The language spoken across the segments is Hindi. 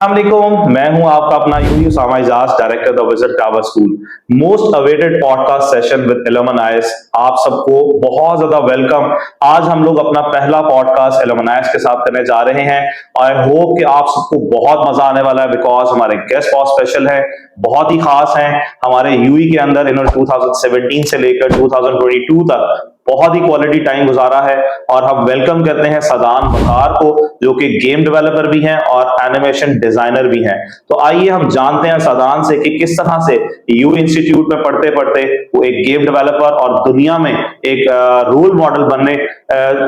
अस्सलामुअलैकुम, मैं हूं आपका अपना यूयू सामा Ijaz, director the visit tower school. Most awaited podcast session with alumni. आप सबको बहुत ज्यादा वेलकम। आज हम लोग अपना पहला पॉडकास्ट एलुमनाइज के साथ करने जा रहे हैं। आई होप कि आप सबको बहुत मजा आने वाला है, बिकॉज हमारे गेस्ट बहुत स्पेशल है, बहुत ही खास हैं। हमारे यूई के अंदर इन्होंने 2017 से लेकर 2022 तक बहुत ही क्वालिटी टाइम गुजारा है। और हम वेलकम करते हैं सदान वकार को, जो कि गेम डेवलपर भी हैं और एनिमेशन डिजाइनर भी हैं। तो आइए हम जानते हैं सदान से कि किस तरह से यू इंस्टीट्यूट में पढ़ते पढ़ते वो एक गेम डेवलपर और दुनिया में एक रोल मॉडल बनने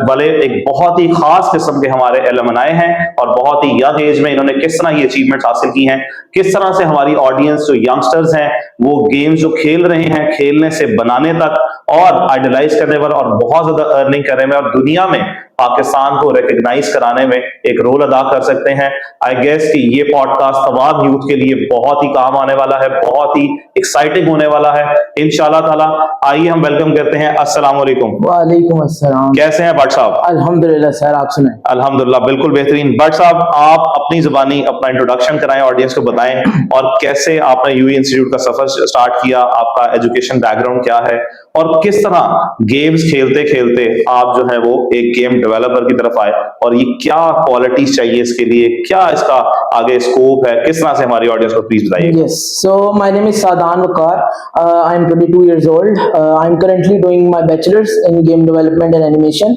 वाले एक बहुत ही खास किस्म के हमारे एलुमनाई हैं, और बहुत ही यंग एज में इन्होंने किस तरह ये अचीवमेंट हासिल की हैं, किस तरह से हमारी ऑडियंस जो यंगस्टर्स हैं वो गेम्स जो खेल रहे हैं, खेलने से बनाने तक और आइडलाइज करने पर और बहुत ज्यादा अर्निंग करने में और दुनिया में पाकिस्तान को रिकग्नाइज कराने में एक रोल अदा कर सकते हैं। आई गेस कि ये पॉडकास्ट तमाम यूथ के लिए बहुत ही काम आने वाला है, बहुत ही एक्साइटिंग होने वाला है इंशाल्लाह ताला। आइए हम वेलकम करते हैं। अस्सलाम वालेकुम। वालेकुम अस्सलाम। कैसे हैं भट्ट साहब? अल्हम्दुलिल्लाह सर, आप सुनाएं। अल्हम्दुलिल्लाह बिल्कुल बेहतरीन। भट्ट साहब, आप अपनी जुबानी अपना इंट्रोडक्शन कराएं, ऑडियंस को बताएं और कैसे आपने यूई इंस्टीट्यूट का सफर स्टार्ट किया, आपका एजुकेशन बैकग्राउंड क्या है और किस तरह गेम्स खेलते खेलते आप जो है वो एक गेम डेवलपर की तरफ आए, और ये क्या क्वालिटीज चाहिए इसके लिए, क्या इसका आगे स्कोप है, किस तरह से हमारी ऑडियंस को प्लीज बताइए। Yes, so my name is Sadan Wakar. I'm 22 years old. I'm currently doing my bachelor's in game development and animation.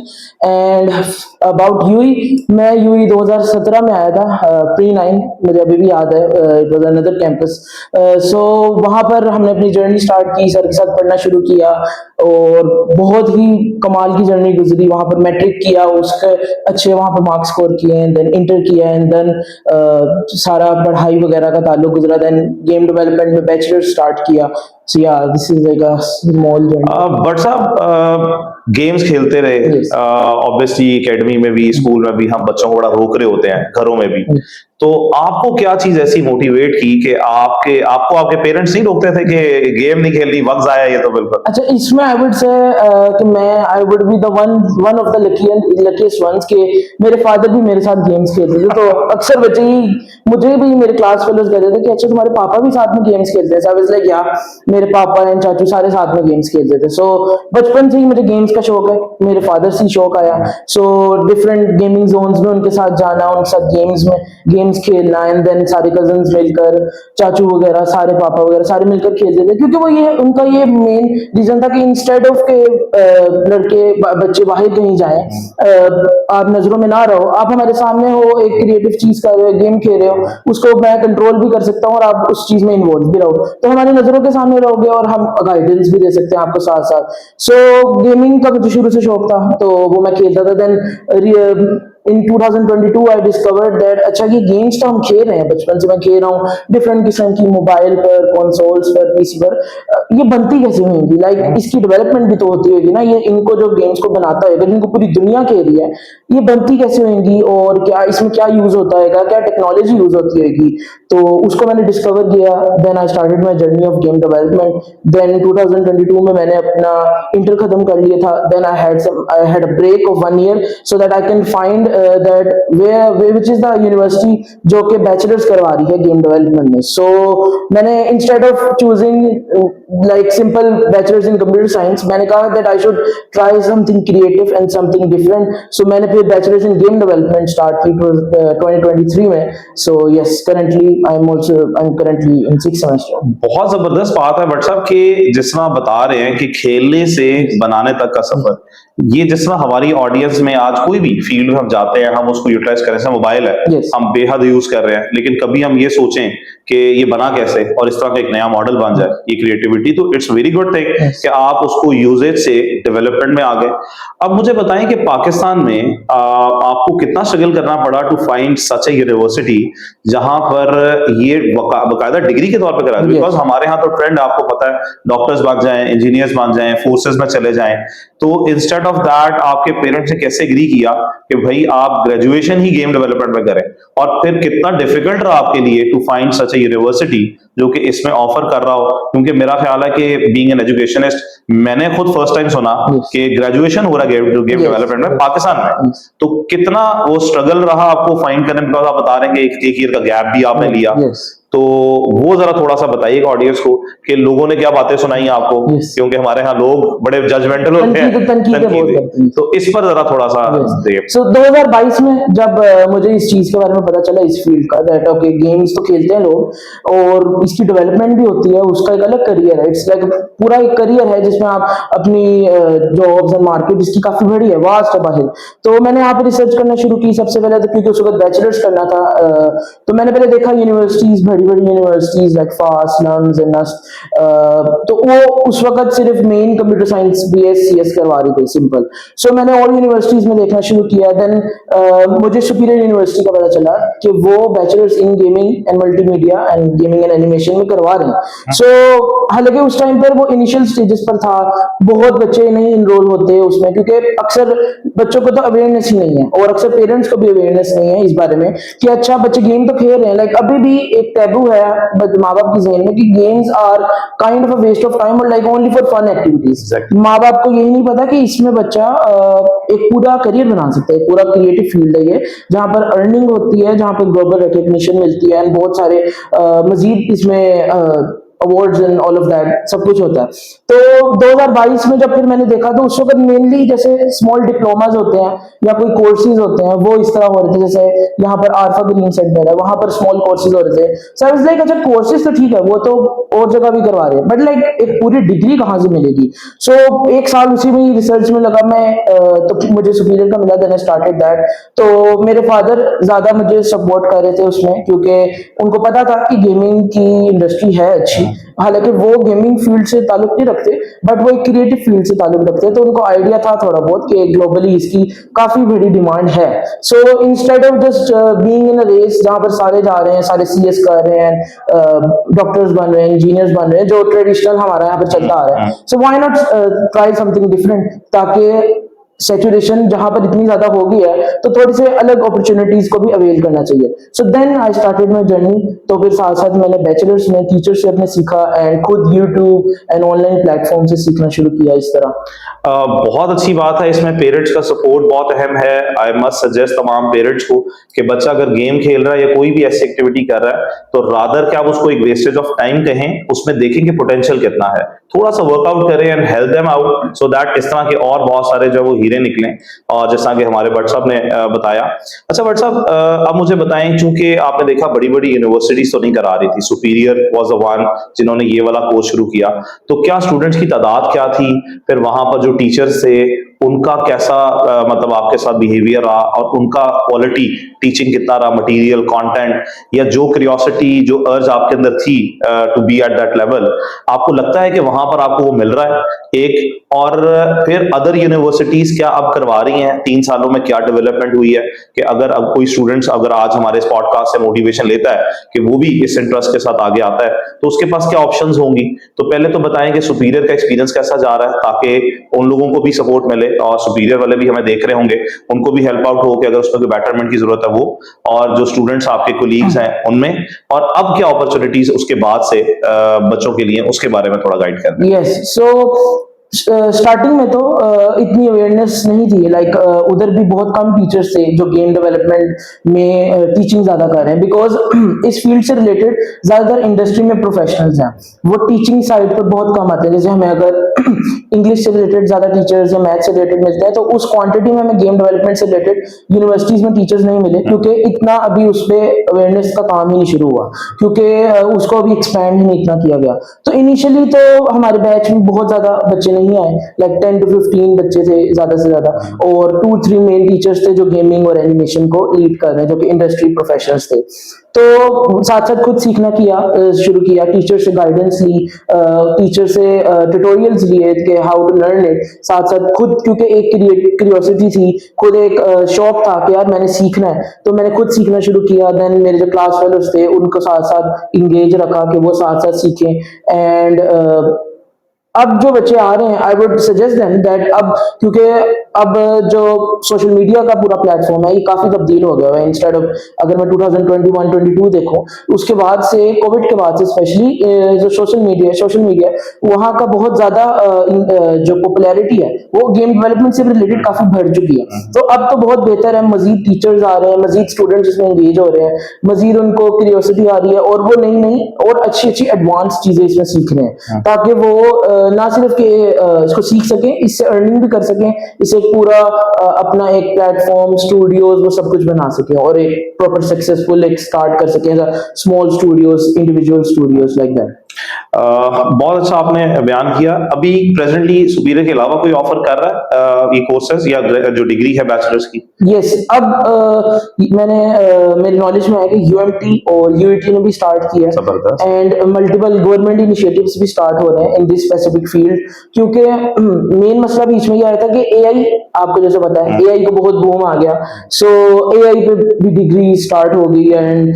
And about UI, मैं UI 2017 में आया था, pre-9, मुझे अभी भी याद है। It was another campus. So वहाँ पर हमने अपनी जर्नी स्टार्ट की, सर के साथ पढ़ना शुरू किया और बहुत ही कमाल की जर्नी गुजरी। वहाँ पर मैट्रिक किया, उसके अच्छे वहाँ पर मार्क्स स्कोर किए, देन इंटर किया, एंड देन सारा पढ़ाई वगैरह का ताल्लुक गुजरा, देन गेम डेवलपमेंट में बैचलर स्टार्ट किया। सो या this is like a small journey. But साहब, गेम्स खेलते रहे, Yes. ऑब्वियसली एकेडमी में भी, स्कूल में भी हम बच्चों को बड़ा रोक रहे होते हैं, घरों में भी। तो आपको क्या चीज ऐसी मोटिवेट की कि आपको आपके पेरेंट्स नहीं रोकते थे कि गेम नहीं खेलनी, वक्त जाया ये तो बिल्कुल? अच्छा, इसमें आई वुड से कि मैं I would be the one of the luckiest ones कि मेरे फादर भी मेरे साथ गेम्स खेलते थे। तो अक्सर बच्चे ही, मुझे भी मेरे क्लास फेलोज कहते थे कि अच्छा तुम्हारे पापा भी साथ में गेम्स खेलते हैं। सो आई वाज लाइक या, मेरे पापा एंड चाचू सारे साथ में गेम्स खेलते थे। सो बचपन से ही मुझे गेम्स का शौक है, मेरे फादर से शौक आया। सो डिफरेंट गेमिंग जोन्स में उनके साथ जाना, उनके साथ गेम्स खेलना, एंड देन सारे कजन्स मिलकर, चाचू वगैरह सारे, पापा वगैरह सारे मिलकर खेलते थे। क्योंकि वो ये उनका ये मेन रीजन था कि इंस्टेड ऑफ के बच्चे बाहर कहीं जाएं, आप नजरों में ना रहो, आप हमारे सामने हो, एक क्रिएटिव चीज कर रहे हो, गेम खेल रहे हो, उसको मैं कंट्रोल भी कर सकता हूँ और आप उस चीज में इन्वॉल्व भी रहो, तो हमारी नजरों के सामने रहोगे और हम गाइडेंस भी दे सकते हैं आपको साथ साथ। सो गेमिंग का मुझे शुरू से शौक था, तो वो मैं खेलता था। Then in 2022 I discovered that अच्छा ये गेम्स तो हम खेल रहे हैं, बचपन से मैं खेल रहा हूँ डिफरेंट किस्म की, मोबाइल पर, कंसोल्स पर, पीसी पर, ये बनती कैसे होंगी, लाइक इसकी डेवलपमेंट भी तो होती होगी ना, ये इनको जो गेम्स को बनाता है, जिनको पूरी दुनिया खेल रही है, ये बनती कैसे होंगी और क्या इसमें क्या यूज होता है, क्या टेक्नोलॉजी यूज होती होगी। तो उसको मैंने डिस्कवर किया। Then I started my journey of game development. Then 2022 में मैंने अपना इंटर खत्म कर लिया था। Then I had a break of 1 year so that I can find that way which is the university जो कि बैचलर्स करवा रही है गेम डेवलपमेंट में। सो मैंने instead of choosing like simple bachelors in computer science, मैंने कहा that I should try something creative and something different. So मैंने फिर bachelors in game development start की 2023 में। So yes, currently I am currently in 6th semester. बहुत जबरदस्त बात है भट्ट साहब कि जिस तरह बता रहे हैं कि खेलने से बनाने तक का सफर, ये जिस तरह हमारी ऑडियंस में आज कोई भी फील्ड में हम जाते हैं, हम उसको यूटिलाइज करें, जैसे मोबाइल है, Yes. हम बेहद यूज कर रहे हैं, लेकिन कभी हम ये सोचें कि ये बना कैसे और इस तरह का एक नया मॉडल बन जाए, ये क्रिएटिविटी, तो इट्स वेरी गुड थिंग कि आप उसको यूजेज से डेवलपमेंट में आ गए। अब मुझे बताएं कि पाकिस्तान में आपको कितना स्ट्रगल करना पड़ा to find such a university जहां पर ये बकायदा डिग्री के तौर पर करा, बिकॉज हमारे यहाँ तो ट्रेंड आपको पता है, डॉक्टर्स बन जाएं, इंजीनियर्स बन जाएं, फोर्सेस में चले जाएं, तो इंस्टेड ऑफ दैट आपके पेरेंट्स ने कैसे एग्री किया कि भाई आप ग्रेजुएशन ही गेम डेवलपमेंट में करें, और फिर कितना डिफिकल्ट रहा आपके लिए to find such a university जो कि इसमें ऑफर कर रहा हो? क्योंकि मेरा ख्याल है कि बीइंग एन एजुकेशनिस्ट, मैंने खुद फर्स्ट टाइम सुना कि ग्रेजुएशन हो रहा है गेम डेवलपमेंट में पाकिस्तान में, तो कितना वो स्ट्रगल रहा आपको फाइंड करने में? बिकॉज आप बता रहे हैं कि एक ईयर का गैप भी आपने लिया, तो वो जरा थोड़ा सा बताइएगा ऑडियंस को कि लोगों ने क्या बातें सुनाई आपको, क्योंकि हमारे यहाँ लोग बड़े जजमेंटल होते हैं, तनकीद, तो इस पर जरा थोड़ा सा देखिए। सो 2022 में जब मुझे इस चीज के बारे में पता चला, इस फील्ड का, दैट ओके गेम्स तो खेलते हैं लोग और इसकी डेवलपमेंट भी होती है, उसका एक अलग करियर है, इट्स लाइक पूरा एक करियर है जिसमें आप अपनी जॉब्स एंड मार्केट इसकी काफी बड़ी है, वास्ट है बाहर। तो मैंने यहाँ पे रिसर्च करना शुरू की सबसे पहले, तो क्योंकि उस वक्त बैचलर्स करना था, तो मैंने पहले देखा यूनिवर्सिटीज, बड़ी बड़ी universities like FAST, LUMS and NUST, तो वो उस वक्त सिर्फ main computer science BS CS करवा रही थी, सिंपल। सो मैंने और यूनिवर्सिटीज में देखना शुरू किया, देन मुझे सुपीरियर यूनिवर्सिटी का पता चला कि वो bachelors in gaming and multimedia and gaming and animation में करवा रहे हैं। सो हालांकि उस टाइम पर वो इनिशियल स्टेजेस पर था, बहुत बच्चे नहीं इनरोल होते उसमें, क्योंकि अक्सर बच्चों को तो अवेयरनेस ही नहीं है और अक्सर पेरेंट्स को भी अवेयरनेस नहीं है इस बारे में कि अच्छा बच्चे गेम तो खेल रहे हैं, लाइक अभी भी एक टैबू है माँ बाप की ज़हन में कि games are kind of a waste of time और like only for fun activities. माँ बाप को यही नहीं पता कि इसमें बच्चा एक पूरा करियर बना सकता है, पूरा क्रिएटिव फील्ड है ये, जहाँ पर अर्निंग होती है, जहाँ पर ग्लोबल रिकॉग्निशन मिलती है एंड बहुत सारे मजीद इसमें awards and all of that सब कुछ होता है। तो 2022 में जब फिर मैंने देखा, तो उस वक्त मेनली जैसे स्मॉल डिप्लोमाज होते हैं या कोई कोर्सेज होते हैं, वो इस तरह हो रहे थे, जैसे यहाँ पर आरफा ग्रीन सेंटर है, वहां पर स्मॉल कोर्सेज हो रहे थे। सो आई वाज लाइक अच्छा कोर्सेज तो ठीक है, वो तो और जगह भी करवा रहे हैं, बट लाइक एक पूरी डिग्री कहाँ से मिलेगी? सो एक साल उसी में रिसर्च में लगा मैं, तो मुझे सुपीरियर का मिला, देन आई स्टार्टेड दैट। तो मेरे फादर ज्यादा मुझे सपोर्ट कर रहे थे उसमें, क्योंकि उनको पता था कि गेमिंग की इंडस्ट्री है अच्छी, हालांकि वो गेमिंग फील्ड से ताल्लुक नहीं रखते, बट वो एक क्रिएटिव फील्ड से ताल्लुक रखते हैं, तो उनको आइडिया था थोड़ा बहुत कि ग्लोबली इसकी काफी बड़ी डिमांड है। So instead of just being in a race जहां पर सारे जा रहे हैं, सारे CS कर रहे हैं, डॉक्टर्स बन रहे हैं, इंजीनियर्स बन रहे हैं, जो ट्रेडिशनल हमारा यहाँ पर चलता आ रहा है, so why not try something different, ताकि सैचुरेशन जहां पर इतनी ज्यादा हो गई है तो थोड़ी से अलग अपॉर्चुनिटीज को भी अवेल करना चाहिए। So then I started my journey. तो फिर साथ साथ मैंने बैचलर्स में टीचर से अपने सीखा एंड खुद यूट्यूब एंड ऑनलाइन प्लेटफॉर्म से सीखना शुरू किया इस तरह। बहुत अच्छी बात है, इसमें पेरेंट्स का सपोर्ट बहुत अहम है। आई मस्ट सजेस्ट तमाम पेरेंट्स को कि बच्चा अगर गेम खेल रहा है या कोई भी ऐसी एक्टिविटी कर रहा है, तो रादर क्या आप उसको एक वेस्टेज ऑफ टाइम कहें, उसमें देखें कि पोटेंशियल कितना है, थोड़ा सा वर्कआउट करें and help them out so that इस तरह के और बहुत सारे जो वो हीरे निकलें, और जैसा कि हमारे भट्ट साहब ने बताया। अच्छा भट्ट साहब, अब मुझे बताएं, चूंकि आपने देखा बड़ी बड़ी यूनिवर्सिटीज तो नहीं करा रही थी, सुपीरियर वाज द वन जिन्होंने ये वाला कोर्स शुरू किया, तो क्या स्टूडेंट्स की तादाद क्या थी, फिर वहां पर जो टीचर्स थे उनका कैसा मतलब आपके साथ बिहेवियर रहा, और उनका क्वालिटी टीचिंग कितना रहा, मटेरियल, कंटेंट, या जो क्यूरियोसिटी, जो अर्ज आपके अंदर थी to be at that level, आपको लगता है कि वहां पर आपको वो मिल रहा है? एक और फिर अदर यूनिवर्सिटीज क्या अब करवा रही हैं, 3 सालों में क्या डेवलपमेंट हुई है कि अगर अब कोई स्टूडेंट्स अगर आज हमारे इस पॉडकास्ट से मोटिवेशन लेता है कि वो भी इस इंटरेस्ट के साथ आगे आता है, तो उसके पास क्या ऑप्शंस होंगी? तो पहले तो बताएं कि सुपीरियर का एक्सपीरियंस कैसा जा रहा है, ताकि उन लोगों को भी सपोर्ट मिले और सुपीरियर वाले भी हमें देख रहे होंगे, उनको भी हेल्प आउट हो कि अगर उसमें कोई बेटरमेंट की जरूरत है वो, और जो स्टूडेंट्स आपके कोलीग्स हैं उनमें, और अब क्या अपॉर्चुनिटीज उसके बाद से बच्चों के लिए, उसके बारे में थोड़ा गाइड कर दें। यस, सो स्टार्टिंग में तो इतनी अवेयरनेस नहीं थी, लाइक उधर भी बहुत कम टीचर्स थे जो गेम डेवलपमेंट में टीचिंग ज्यादा कर रहे हैं, बिकॉज इस फील्ड से रिलेटेड ज्यादातर इंडस्ट्री में प्रोफेशनल्स हैं, वो टीचिंग साइड पर बहुत कम आते हैं। जैसे हमें अगर इंग्लिश से रिलेटेड ज्यादा टीचर्स या मैथ से रिलेटेड मिलते हैं, तो उस क्वांटिटी में हमें गेम डेवलपमेंट से रिलेटेड यूनिवर्सिटीज में टीचर्स नहीं मिले, क्योंकि इतना अभी उस पर अवेयरनेस का काम ही नहीं शुरू हुआ, क्योंकि उसको अभी एक्सपैंड ही नहीं इतना किया गया। तो इनिशियली तो हमारे बैच में बहुत ज्यादा बच्चे नहीं आए, लाइक 10 to 15 बच्चे थे ज्यादा से ज्यादा, और 2-3 मेन टीचर्स थे जो गेमिंग और एनिमेशन को लीड कर रहे हैं, जो कि इंडस्ट्री प्रोफेशनल्स थे। तो साथ साथ खुद सीखना शुरू किया, टीचर से गाइडेंस ली, टीचर से ट्यूटोरियल्स लिए कि हाउ टू लर्न इट, साथ साथ खुद, क्योंकि एक क्यूरियोसिटी थी, खुद एक शौक था कि यार मैंने सीखना है, तो मैंने खुद सीखना शुरू किया। देन मेरे जो क्लास फेलोज थे उनको साथ साथ इंगेज रखा कि वो साथ साथ सीखें, एंड अब जो बच्चे आ रहे हैं, I would suggest them that अब, क्योंकि अब जो सोशल मीडिया का पूरा प्लेटफॉर्म है ये काफी तब्दील हो गया है। इंस्टेड ऑफ, अगर मैं 2021-22 देखूं, उसके बाद से, कोविड के बाद से स्पेशली जो सोशल मीडिया वहाँ का बहुत ज्यादा जो पॉपुलैरिटी है वो गेम डेवलपमेंट से रिलेटेड काफी बढ़ चुकी है। तो अब तो बहुत बेहतर है, मजीद टीचर्स आ रहे हैं, मजीद स्टूडेंट्स इसमें एंगेज हो रहे हैं, मजीद उनको क्यूरियोसिटी आ रही है और वो नई नई और अच्छी अच्छी एडवांस चीजें इसमें सीख रहे हैं, ताकि वो ना सिर्फ कि इसको सीख सकें, इससे अर्निंग भी कर सकें, इससे पूरा अपना एक प्लेटफॉर्म, स्टूडियोज, वो सब कुछ बना सकें और एक प्रॉपर सक्सेसफुल एक स्टार्ट कर सकें, small studios, individual studios like that. बहुत अच्छा आपने बयान किया। अभी प्रेजेंटली सुपीरियर के अलावा कोई ऑफर कर रहा है ये कोर्सेज या जो डिग्री है बैचलर्स की? यस, अब मैंने मेरी नॉलेज में है कि यूएमटी और यूईटी ने भी स्टार्ट किया जबरदस्त। है एंड मल्टीपल गवर्नमेंट इनिशिएटिव्स भी स्टार्ट हो रहे हैं इन दिस स्पेसिफिक फील्ड, क्योंकि मेन मसला बीच में ये आया था कि एआई, आपको जैसे पता है एआई को बहुत बूम आ गया, सो एआई पे भी डिग्री स्टार्ट हो गई एंड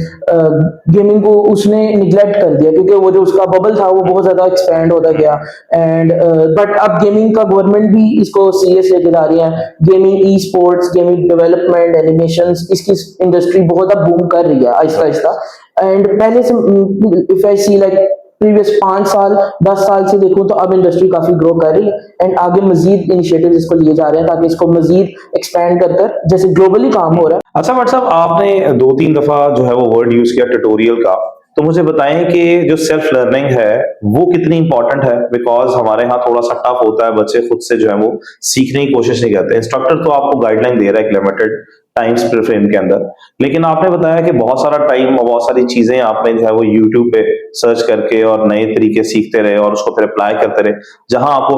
गेमिंग को उसने निग्लेक्ट कर दिया, क्योंकि वो जो उसका बबल था वो बहुत ज्यादा एक्सपैंड होता गया एंड बट अब गेमिंग का गवर्नमेंट भी इसको सीरियस लेके जा रही है। Gaming, e sports, gaming development, animations, इसकी इंडस्ट्री बहुत अब बूम कर रही है आहिस्ता आहिस्ता। एंड पहले से if I see like previous 5 साल 10 साल से देखूं तो अब इंडस्ट्री काफी ग्रो कर रही है एंड आगे मजीद इनिशिएटिव्स इसको लिए जा रहे हैं ताकि इसको मजीद एक्सपैंड कर कर जैसे ग्लोबली काम हो रहा है। अच्छा भट्ट साहब, आपने 2-3 दफा जो है वो वर्ड यूज किया ट्यूटोरियल का, तो मुझे बताएं कि जो सेल्फ लर्निंग है वो कितनी इंपॉर्टेंट है, बिकॉज हमारे यहाँ थोड़ा सा टफ होता है, बच्चे खुद से जो है वो सीखने की कोशिश नहीं करते। इंस्ट्रक्टर तो आपको गाइडलाइन दे रहा है एक लिमिटेड टाइम फ्रेम के अंदर, लेकिन आपने बताया कि बहुत सारा टाइम और बहुत सारी चीजें आपने जो है वो यूट्यूब पे सर्च करके और नए तरीके सीखते रहे और उसको फिर अप्लाई करते रहे। जहां आपको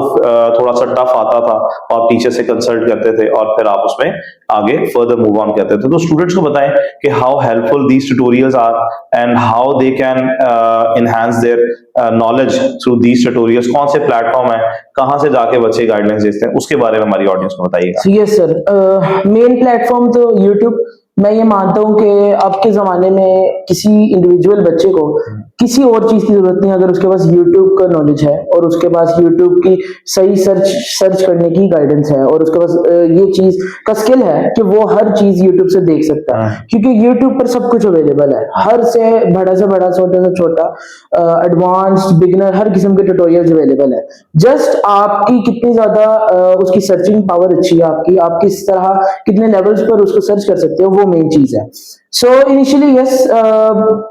थोड़ा सा टफ आता था आप टीचर से कंसल्ट करते थे और फिर आप उसमें आगे फर्दर मूव ऑन करते थे। तो स्टूडेंट्स को बताएं कि how helpful these tutorials are and how they can enhance their knowledge through these tutorials. कौन से प्लेटफॉर्म है, कहां से जाके बच्चे गाइडलाइंस देखते हैं, उसके बारे में हमारी ऑडियंस को बताइएगा। यस सर, मेन प्लेटफॉर्म तो यूट्यूब। मैं ये मानता हूँ कि अब के जमाने में किसी इंडिविजुअल बच्चे को किसी और चीज की जरूरत नहीं, अगर उसके पास यूट्यूब का नॉलेज है और उसके पास यूट्यूब की सही सर्च करने की गाइडेंस है और उसके पास ये चीज का स्किल है कि वो हर चीज यूट्यूब से देख सकता है, क्योंकि यूट्यूब पर सब कुछ अवेलेबल है, हर से बड़ा, छोटा से छोटा, एडवांस्ड, बिगिनर, हर किस्म के ट्यूटोरियल्स अवेलेबल है। जस्ट आपकी कितनी ज्यादा उसकी सर्चिंग पावर अच्छी है, आप किस तरह कितने लेवल्स पर उसको सर्च कर सकते हो, वो मेन चीज है। सो इनिशियली यस,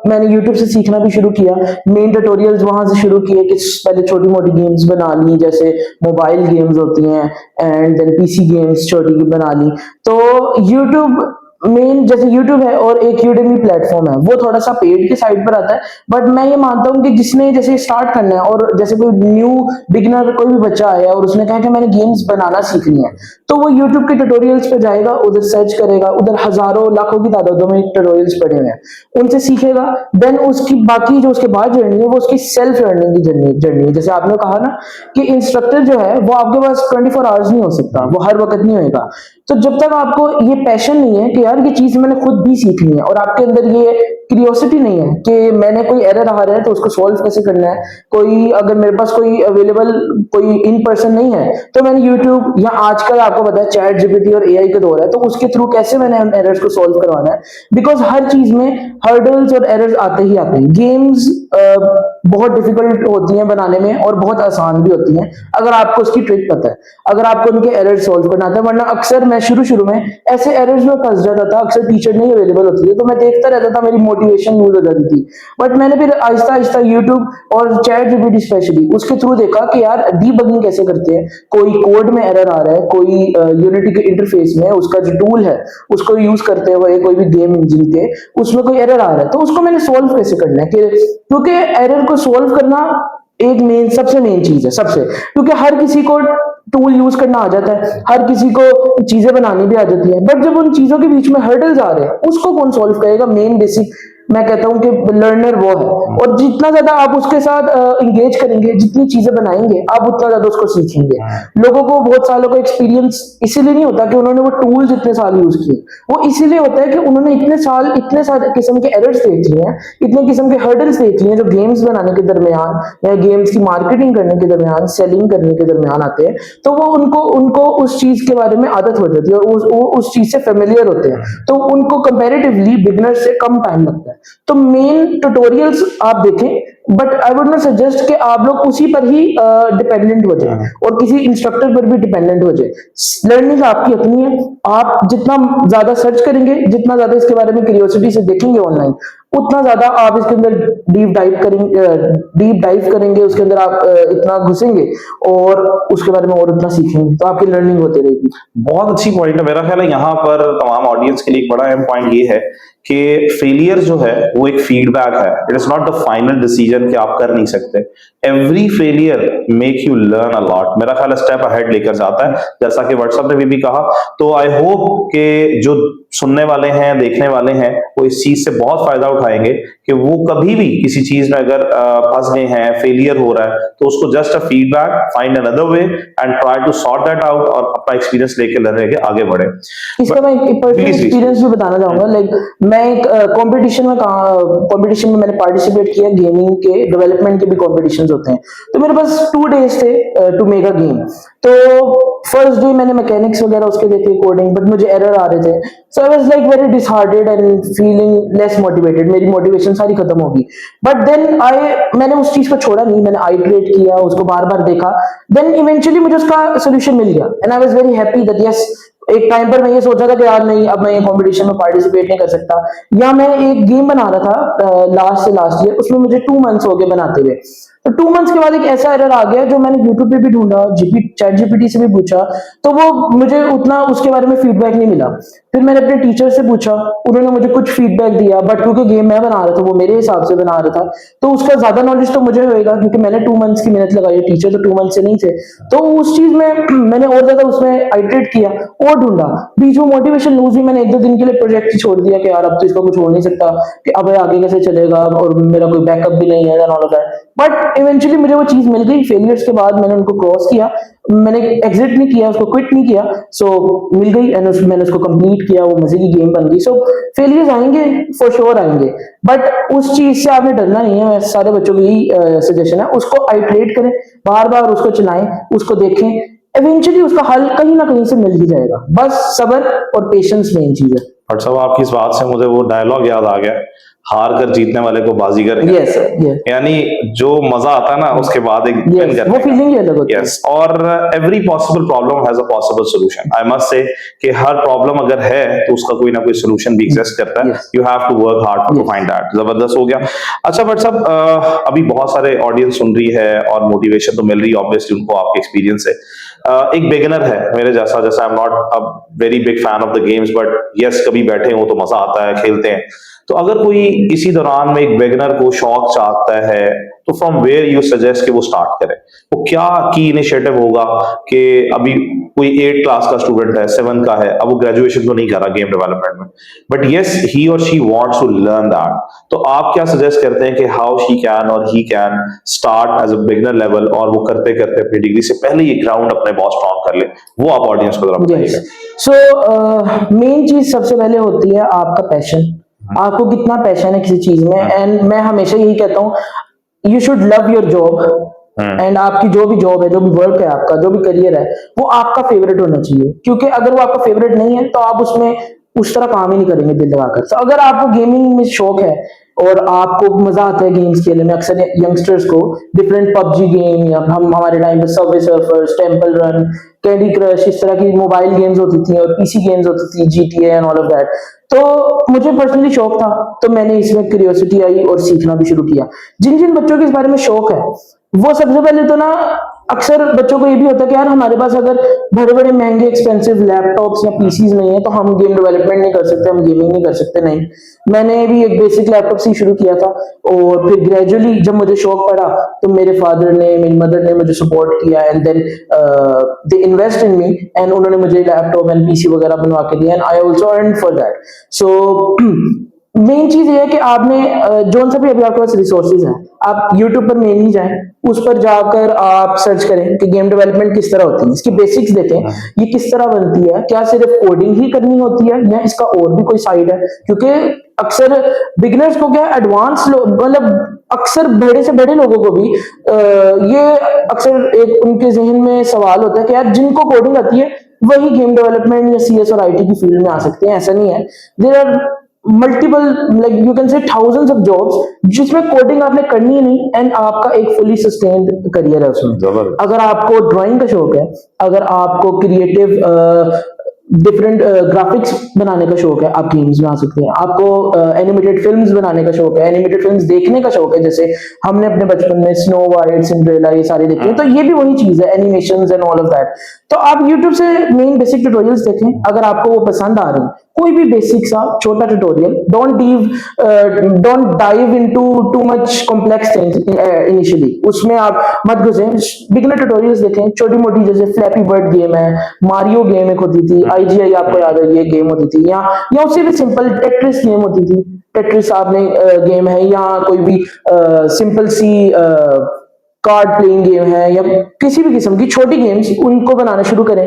मैंने YouTube से सीखना भी शुरू किया, मेन ट्यूटोरियल्स वहां से शुरू किए कि पहले छोटी मोटी गेम्स बना ली, जैसे मोबाइल गेम्स होती हैं एंड देन पीसी गेम्स छोटी बना ली। तो YouTube मेन, जैसे YouTube है और एक Udemy प्लेटफॉर्म है, वो थोड़ा सा पेड के साइड पर आता है, बट मैं ये मानता हूँ कि जिसने जैसे स्टार्ट करना है और जैसे कोई न्यू बिगिनर कोई भी बच्चा आया और उसने कहा कि मैंने गेम्स बनाना सीखनी है, तो वो YouTube के ट्यूटोरियल्स पे जाएगा, उधर सर्च करेगा, उधर हजारों लाखों की तादादों में ट्यूटोरियल्स पड़े हुए हैं, उनसे सीखेगा। देन उसकी बाकी जो उसके बाद जर्नी है वो उसकी सेल्फ लर्निंग की जर्नी है। जैसे आपने कहा ना कि इंस्ट्रक्टर जो है वो आपके पास 24 आवर्स नहीं हो सकता, वो हर वक्त नहीं होगा। तो जब तक आपको ये पैशन नहीं है कि यार ये चीज मैंने खुद भी सीखनी है और आपके अंदर ये क्यूरियोसिटी नहीं है कि मैंने कोई एरर आ रहा है तो उसको सॉल्व कैसे करना है, कोई अगर मेरे पास कोई अवेलेबल कोई इन पर्सन नहीं है तो मैंने यूट्यूब या आजकल आपको पता है चैट जीपीटी और एआई का दौर है, तो उसके थ्रू कैसे मैंने उन एरर्स को सॉल्व करवाना है, बिकॉज हर चीज में हर्डल्स और एरर्स आते ही आते हैं। गेम्स बहुत डिफिकल्ट होती हैं बनाने में और बहुत आसान भी होती हैं अगर आपको उसकी ट्रिक पता है, अगर आपको उनके एरर सॉल्व करना आता है। वरना अक्सर मैं शुरू में ऐसे एरर्स में फंस जाता था, अक्सर टीचर नहीं अवेलेबल होती थी तो मैं देखता रहता था, मेरी मोटिवेशन लूज हो जाती थी। बट मैंने फिर आहिस्ता आहिस्ता यूट्यूब और चैट जीपीटी स्पेशली उसके थ्रू देखा कि यार डीबगिंग कैसे करते हैं, कोई कोड में एरर आ रहा है, कोई यूनिटी के इंटरफेस में उसका जो टूल है उसको यूज करते हुए कोई भी गेम इंजन के उसमें कोई एरर आ रहा है, तो उसको मैंने सॉल्व कैसे करना है, क्योंकि एरर को सॉल्व करना एक सबसे मेन चीज है, क्योंकि हर किसी को टूल यूज करना आ जाता है, हर किसी को चीजें बनानी भी आ जाती है, बट जब उन चीजों के बीच में हर्डल्स आ रहे हैं उसको कौन सॉल्व करेगा, मेन बेसिक मैं कहता हूँ कि लर्नर वो है, और जितना ज्यादा आप उसके साथ इंगेज करेंगे, जितनी चीजें बनाएंगे, आप उतना ज्यादा उसको सीखेंगे। लोगों को, बहुत सालों का एक्सपीरियंस इसीलिए नहीं होता कि उन्होंने वो टूल्स इतने साल यूज किए, वो इसीलिए होता है कि उन्होंने इतने साल इतने सारे किस्म के एरर्स देख लिए हैं, इतने किस्म के हर्डल्स देख लिए हैं जो गेम्स बनाने के दरमियान या गेम्स की मार्केटिंग करने के दरमियान, सेलिंग करने के दरमियान आते हैं। तो वो उनको उनको उस चीज के बारे में आदत हो जाती है, और वो उस चीज से फेमिलियर होते हैं, तो उनको कंपैरेटिवली बिगनर से कम टाइम लगता है। तो मेन ट्यूटोरियल्स आप देखें, but I would not suggest कि आप लोग उसी पर ही डिपेंडेंट हो जाए और किसी इंस्ट्रक्टर पर भी डिपेंडेंट हो जाए। लर्निंग आपकी अपनी है, आप जितना ज्यादा सर्च करेंगे, जितना ज्यादा इसके बारे में क्यूरियोसिटी से देखेंगे ऑनलाइन, उतना ज्यादा आप इसके अंदर डीप डाइव करेंगे, उसके अंदर आप इतना घुसेंगे और उसके बारे में और उतना सीखेंगे, तो आपकी लर्निंग होती रहेगी। बहुत अच्छी पॉइंट है। मेरा ख्याल है यहाँ पर तमाम ऑडियंस के लिए एक बड़ा अहम पॉइंट ये है कि फेलियर जो है वो एक फीडबैक है, it is not the final decision कि आप कर नहीं सकते। Every failure make you learn a lot, मेरा ख्याल है स्टेप अहेड लेकर जाता है, जैसा कि व्हाट्सएप ने भी कहा। तो आई होप कि जो सुनने वाले हैं, देखने वाले हैं, वो इस चीज से बहुत फायदा उठाएंगे कि वो कभी भी किसी चीज में अगर फंस गए हैं, फेलियर हो रहा है, तो उसको just a feedback, find another way and try to sort that out, और अपना एक्सपीरियंस लेके लड़ने के आगे बढ़े। इसका मैं एक पर्सनल एक्सपीरियंस भी बताना चाहूंगा। लाइक मैं एक कंपटीशन में मैंने पार्टिसिपेट किया, गेमिंग के डेवलपमेंट के भी कॉम्पिटिशन्स होते हैं। तो मेरे पास 2 days थे टू मेक अ गेम। तो फर्स्ट डे मैंने मैकेनिक्स वगैरह उसके देखे, कोडिंग, बट मुझे एरर आ रहे थे, so I was like very disheartened and feeling less motivated, मेरी मोटिवेशन सारी खत्म होगी। बट देन मैंने उस चीज को छोड़ा नहीं, मैंने आइटरेट किया, उसको बार बार देखा, देन इवेंचुअली मुझे उसका सोल्यूशन मिल गया and I was very happy that yes. एक टाइम पर मैं ये सोचा था कि यार नहीं, अब मैं ये कंपटीशन में पार्टिसिपेट नहीं कर सकता। या मैं एक गेम बना रहा था लास्ट ईयर, उसमें मुझे 2 months हो गए बनाते हुए। तो 2 months के बाद एक ऐसा एरर आ गया जो मैंने यूट्यूब पे भी ढूंढा, चैट जीपीटी से भी पूछा, तो वो मुझे उतना उसके बारे में फीडबैक नहीं मिला। फिर मैंने अपने टीचर से पूछा, उन्होंने मुझे कुछ फीडबैक दिया, बट क्योंकि गेम मैं बना रहा था, वो मेरे हिसाब से बना रहा था, तो उसका ज्यादा नॉलेज तो मुझे होएगा क्योंकि मैंने 2 months की मेहनत लगाई, टीचर तो 2 months से नहीं थे। तो उस चीज में मैंने और ज्यादा उसमें आइटरेट किया और ढूंढा। बीच में मोटिवेशन लूज हुई, मैंने 1-2 दिन के लिए प्रोजेक्ट ही छोड़ दिया कि यार अब तो इसका कुछ हो नहीं सकता, कि अब आगे कैसे चलेगा, और मेरा कोई बैकअप भी नहीं है, all of that. But eventually मुझे वो चीज मिल गई, फेलियर्स के बाद मैंने उनको क्रॉस किया, मैंने एग्जिट नहीं किया, उसको क्विट नहीं किया, सो मिल गई एंड मैंने उसको कंप्लीट किया, वो मजे की गेम बन गई। सो फेलियर्स आएंगे, फॉर श्योर आएंगे, बट उस चीज से आपने डरना नहीं है। मैं सारे बच्चों को यही सजेशन है, उसको आइटरेट करें, बार बार उसको चलाएं, उसको देखें, इवेंचुअली उसका हल कहीं ना कहीं से मिल ही जाएगा। बस सब्र और पेशेंस मेन चीज है। और सब आपकी इस बात से मुझे वो डायलॉग याद आ गया, हार कर जीतने वाले को बाजीगर कहते Yes, हैं। yes. यानी जो मजा आता है ना उसके बाद एक Yes, win करने वो का। फीलिंग ही अलग होती है। यस, और every possible problem has a possible solution. I must say कि हर प्रॉब्लम अगर है तो उसका कोई ना कोई सॉल्यूशन भी एग्जिस्ट करता है। Yes. You have to work hard to Yes. Find that. जबरदस्त हो गया। अच्छा बट साहब, अभी बहुत सारे ऑडियंस सुन रही है और मोटिवेशन तो मिल रही है ऑब्वियसली उनको आपके एक्सपीरियंस से। एक बिगिनर है मेरे जैसा, जैसा आई am not a very big fan of the games, but yes कभी बैठे हो तो मजा आता है, खेलते हैं। तो अगर कोई इसी दौरान में एक बिगिनर को शौक चाहता है, तो फ्रॉम वेयर यू सजेस्ट कि वो स्टार्ट करे? वो क्या की इनिशिएटिव होगा कि अभी कोई 8th क्लास का स्टूडेंट है, 7th का है, अब वो ग्रेजुएशन तो नहीं कर रहा गेम डेवलपमेंट में, बट यस ही और she wants to learn that, तो आप क्या सजेस्ट करते हैं कि हाउ शी कैन और he can start as a beginner level, और वो करते करते अपनी डिग्री से पहले ये ग्राउंड अपने बहुत स्ट्रॉन्ग कर ले? वो आप ऑडियंस को जरा बताइएगा। सो मेन चीज सबसे पहले होती है आपका पैशन, आपको कितना पैशन है किसी चीज में। एंड मैं हमेशा यही कहता हूँ, you should love your job, and आपकी जो भी जॉब है, जो भी वर्क है आपका, जो भी करियर है, वो आपका फेवरेट होना चाहिए। क्योंकि अगर वो आपका फेवरेट नहीं है तो आप उसमें उस तरह काम ही नहीं करेंगे दिल लगाकर। तो अगर आपको गेमिंग में शौक है और आपको मजा आता है गेम्स खेलने में, अक्सर यंगस्टर्स को डिफरेंट पबजी गेम, या हम हमारे टाइम पे Subway surfers, temple run, candy crush, इस तरह की मोबाइल गेम्स होती थी और पीसी गेम्स होती थी, GTA and all of that. तो मुझे पर्सनली शौक था, तो मैंने इसमें क्यूरियोसिटी आई और सीखना भी शुरू किया। जिन जिन बच्चों को इस बारे में शौक है, वो सबसे पहले तो ना, अक्सर बच्चों को ये भी होता है कि यार हमारे पास अगर बड़े बड़े महंगे एक्सपेंसिव लैपटॉप्स या पीसीज नहीं है तो हम गेम डेवलपमेंट नहीं कर सकते, हम गेमिंग नहीं कर सकते। नहीं, मैंने भी एक बेसिक लैपटॉप से शुरू किया था, और फिर ग्रेजुअली जब मुझे शौक पड़ा तो मेरे फादर ने, मेरी मदर ने मुझे सपोर्ट किया, and then they invest in me, and उन्होंने मुझे लैपटॉप एंड पीसी वगैरह बनवा के दिया, and I also earn for that. So main चीज ये है कि आपने जोन सा भी अभी आपके पास रिसोर्सेज है, आप YouTube पर मेनली जाएं, उस पर जाकर आप सर्च करें कि गेम डेवलपमेंट किस तरह होती है, इसकी बेसिक्स देखें, ये किस तरह बनती है, क्या सिर्फ कोडिंग ही करनी होती है या इसका और भी कोई साइड है। क्योंकि अक्सर बिगिनर्स को क्या, एडवांस मतलब अक्सर बड़े से बड़े लोगों को भी ये अक्सर एक उनके जहन में सवाल होता है कि यार जिनको कोडिंग आती है वही गेम डेवलपमेंट या CS और IT की फील्ड में आ सकते हैं। ऐसा नहीं है, there are multiple, like you can say thousands of jobs जिसमें कोडिंग आपने करनी ही नहीं एंड आपका एक फुली सस्टेन्ड करियर है उसमें। अगर आपको ड्राइंग का शौक है, अगर आपको क्रिएटिव डिफरेंट ग्राफिक्स बनाने का शौक है, आप गेम्स बना सकते हैं। आपको एनिमेटेड फिल्म्स बनाने का शौक है, एनिमेटेड फिल्म्स देखने का शौक है, जैसे हमने अपने बचपन में स्नो वाइट, सिंड्रेला ये सारे देखे हैं, तो ये भी वही चीज है, animations and all of that. तो आप यूट्यूब से मेन बेसिक ट्यूटोरियल्स देखें, अगर आपको वो पसंद आ रहे हैं, कोई भी बेसिक सा छोटा tutorial, don't dive into too much complex things initially, उसमें आप मत घुसें। बिगिनर ट्यूटोरियल्स देखें, छोटी मोटी, जैसे फ्लैपी बर्ड गेम है, मारियो गेम एक होती थी, IGI आपको याद है ये गेम होती थी, या उससे भी सिंपल टेट्रिस गेम होती थी, टेट्रिस आपने गेम है, या कोई भी सिंपल सी कार्ड प्लेइंग गेम है, या किसी भी किस्म की छोटी गेम्स, उनको बनाना शुरू करें।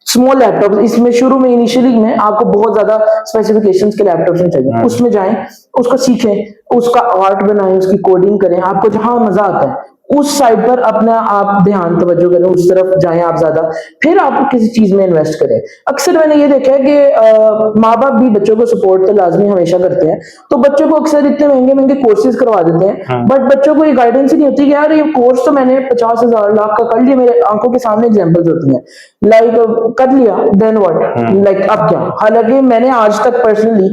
स्मॉल लैपटॉप, इसमें शुरू में इनिशियली में आपको बहुत ज्यादा स्पेसिफिकेशंस के लैपटॉप्स नहीं चाहिए, उसमें जाएं, उसको सीखें, उसका आर्ट बनाएं, उसकी कोडिंग करें, आपको जहां मजा आता है उस साइड पर अपना आप ध्यान तवज्जो करें, उस तरफ जाएं आप ज्यादा, फिर आप किसी चीज में इन्वेस्ट करें। अक्सर मैंने ये देखा है कि माँ बाप भी बच्चों को सपोर्ट तो लाजमी हमेशा करते हैं, तो बच्चों को अक्सर इतने महंगे महंगे कोर्सेज करवा देते हैं, बट बच्चों को ये गाइडेंस ही नहीं होती कि यार ये कोर्स तो मैंने 50,000 लाख का कर लिया, मेरे आंखों के सामने एग्जाम्पल्स होती हैं, लाइक कर लिया देन व्हाट, लाइक अब क्या। हालांकि मैंने आज तक पर्सनली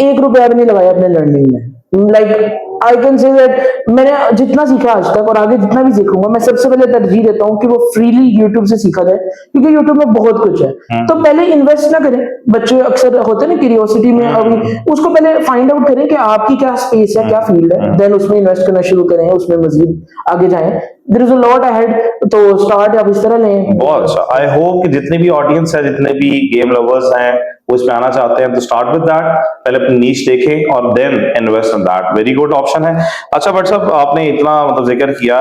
1 रुपया भी नहीं लगाया अपने लर्निंग में, like I can say that मैंने जितना सीखा आज तक और आगे जितना भी सीखूंगा, मैं सबसे पहले तरजीह देता हूँ कि वो फ्रीली यूट्यूब से सीखा जाए, क्योंकि यूट्यूब में बहुत कुछ है। तो पहले इन्वेस्ट ना करें, बच्चे अक्सर होते हैं ना क्यूरियोसिटी में, अभी उसको पहले फाइंड आउट करें कि आपकी क्या स्पेस है, क्या फील्ड है, देन उसमें इन्वेस्ट करना शुरू करें, उसमें मजीद आगे जाएं। There is a lot ahead, तो स्टार्ट आप इस तरह लें। बहुत अच्छा। आई होप कि जितने भी ऑडियंस है, जितने भी गेम लवर्स हैं, वो इसमें आना चाहते हैं, तो स्टार्ट विद दैट, पहले अपनी नीश देखें और then invest in that. Very good option है। अच्छा बट साहब, आपने इतना मतलब जिक्र किया,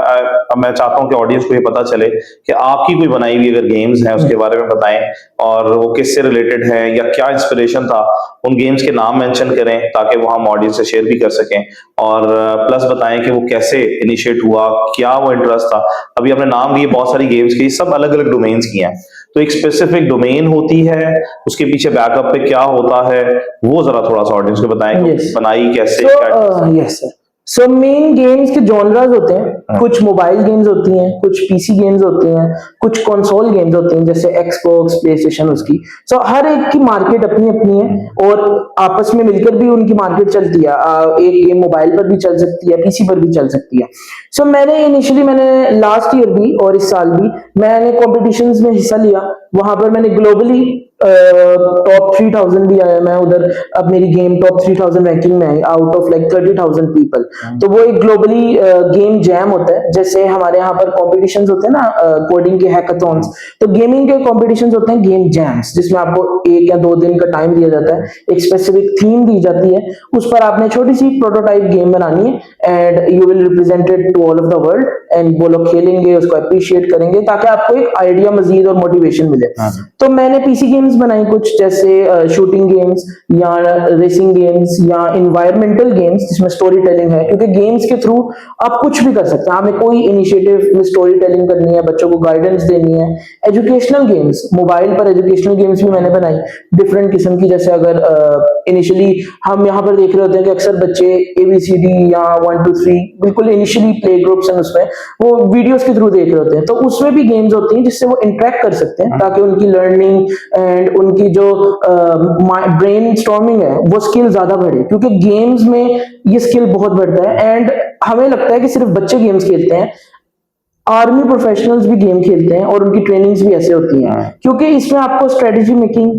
अब मैं चाहता हूं कि ऑडियंस को ये पता चले कि आपकी कोई बनाई हुई अगर गेम्स हैं उसके बारे में बताएं, और वो किससे रिलेटेड है या क्या इंस्पिरेशन था, उन गेम्स के नाम मेंशन करें ताकि वो हम ऑडियंस से शेयर भी कर सकें, और प्लस बताएं कि वो कैसे इनिशिएट हुआ, क्या वो इंटरेस्ट था। अभी आपने नाम लिए बहुत सारी गेम्स के, सब अलग अलग डोमेन्स की हैं, तो एक स्पेसिफिक डोमेन होती है, उसके पीछे बैकअप पे क्या होता है, वो जरा थोड़ा सा ऑडियंस को बताएं कि बनाई कैसे। Yes sir, so main games के जॉनरास होते हैं, कुछ मोबाइल गेम्स होती हैं, कुछ PC गेम्स होती हैं, कुछ कंसोल गेम्स होती हैं जैसे एक्सबॉक्स, प्लेस्टेशन उसकी। सो हर एक की मार्केट अपनी अपनी है और आपस में मिलकर भी उनकी मार्केट चलती है। एक गेम मोबाइल पर भी चल सकती है, PC पर भी चल सकती है। सो मैंने लास्ट ईयर भी और इस साल भी मैंने कॉम्पिटिशन्स में हिस्सा लिया, वहां पर मैंने ग्लोबली टॉप 3000 भी आया मैं उधर, अब मेरी गेम टॉप 3000 रैंकिंग में आई आउट ऑफ लाइक 30,000 पीपल। तो वो एक ग्लोबली गेम जैम होता है, जैसे हमारे यहाँ पर कॉम्पिटिशन्स होते हैं ना कोडिंग के हैकाथॉन्स, तो गेमिंग के कॉम्पिटिशन्स होते हैं गेम जैम्स, जिसमें आपको 1 या 2 दिन का टाइम दिया जाता है, एक स्पेसिफिक थीम दी जाती है, उस पर आपने छोटी सी प्रोटोटाइप गेम बनानी है and you will represent it to all of the world, एंड वो लोग खेलेंगे, उसको अप्रिशिएट करेंगे ताकि आपको एक आइडिया मजीद और मोटिवेशन मिले। तो मैंने PC गेम्स बनाई कुछ, जैसे शूटिंग गेम्स या रेसिंग गेम्स या इन्वायरमेंटल गेम्स जिसमें स्टोरी टेलिंग है, क्योंकि गेम्स के थ्रू आप कुछ भी कर सकते हैं। आपने कोई इनिशिएटिव में स्टोरी टेलिंग करनी है, बच्चों को गाइडेंस देनी है। एजुकेशनल गेम्स, मोबाइल पर एजुकेशनल गेम्स भी मैंने बनाई डिफरेंट किस्म की, जैसे अगर इनिशियली हम यहाँ पर देख रहे होते हैं कि अक्सर बच्चे ABCD या 1 2 3 बिल्कुल इनिशियली प्ले ग्रुप्स हैं, उसमें वो वीडियोस के थ्रू देख रहे होते हैं, तो उसमें भी गेम्स होती हैं जिससे वो इंटरेक्ट कर सकते हैं ताकि उनकी लर्निंग एंड उनकी जो ब्रेन स्टॉर्मिंग है वो स्किल ज्यादा बढ़े, क्योंकि गेम्स में ये स्किल बहुत बढ़ता है। एंड हमें लगता है कि सिर्फ बच्चे गेम्स खेलते हैं, आर्मी प्रोफेशनल्स भी गेम खेलते हैं और उनकी ट्रेनिंग्स भी ऐसे होती हैं, क्योंकि इसमें आपको स्ट्रेटेजी मेकिंग,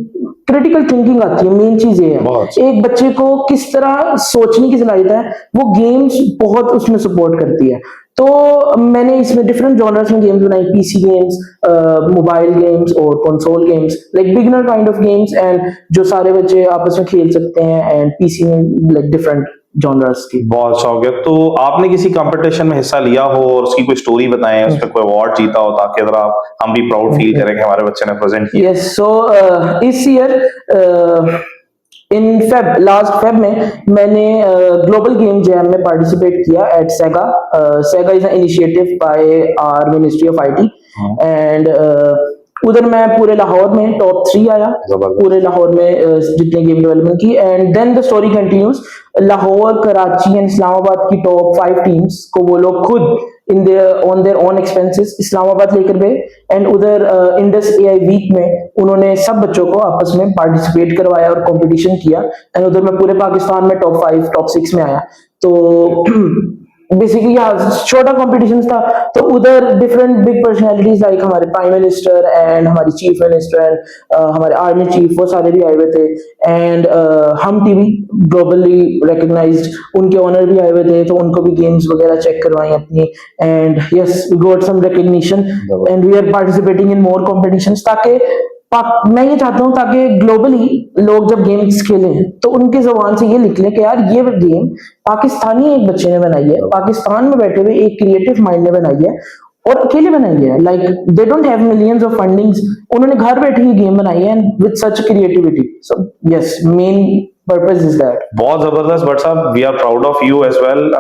क्रिटिकल थिंकिंग आती है। मेन चीज ये है, एक बच्चे को किस तरह सोचने की सलाहियत है, वो गेम्स बहुत उसमें सपोर्ट करती है। तो मैंने इसमें डिफरेंट जॉनर्स में गेम्स बनाई, पीसी गेम्स, मोबाइल गेम्स और console games, like beginner kind of games, and जो सारे बच्चे आपस में खेल सकते हैं, एंड पीसी में लाइक डिफरेंट जॉनर्स की। बहुत अच्छा हो गया। तो आपने किसी कंपटीशन में हिस्सा लिया हो और उसकी कोई स्टोरी बताएं, उसमें कोई अवार्ड जीता हो, ताकि जरा हम भी प्राउड फील करें कि हमारे बच्चे ने प्रेजेंट किया। यस, सो इस year in Feb, last Feb में मैंने ग्लोबल गेम जैम में पार्टिसिपेट किया at Sega. Sega is an initiative by our ministry of IT, and उधर मैं पूरे लाहौर में टॉप 3 आया, जबरदस्त। पूरे लाहौर में जितने गेम डेवलपमेंट की, and then the story continues. Lahore, Karachi and Islamabad की टॉप 5 टीम्स को वो लोग खुद in their on their own expenses Islamabad लेकर गए, एंड उधर इंडस एआई वीक में उन्होंने सब बच्चों को आपस में पार्टिसिपेट करवाया और कंपटीशन किया, एंड उधर मैं पूरे पाकिस्तान में टॉप 5 टॉप 6 में आया। तो बेसिकली छोटा कॉम्पिटिशन था, तो उधर डिफरेंट बिग पर्सनैलिटीज लाइक हमारे प्राइम मिनिस्टर एंड हमारी चीफ मिनिस्टर एंड हमारे आर्मी चीफ, वो सारे भी आए हुए थे, एंड हम टीवी ग्लोबली रिकग्नाइज्ड, उनके ऑनर भी आए हुए थे, तो उनको भी गेम्स वगैरह चेक करवाई अपनी, and yes we got some recognition, and we are participating in more competitions, ताकि मैं ये चाहता हूँ ताकि ग्लोबली लोग जब गेम्स खेलें तो उनकी जुबान से ये लिख लें कि यार ये गेम पाकिस्तानी एक बच्चे ने बनाई है, पाकिस्तान में बैठे हुए एक क्रिएटिव माइंड ने बनाई है, और अकेले बनाई है, like they don't have millions of fundings, उन्होंने घर बैठे ही गेम बनाई है with such creativity. So yes, main purpose is that. बहुत जबरदस्त भट्ट साहब, we are proud of you as well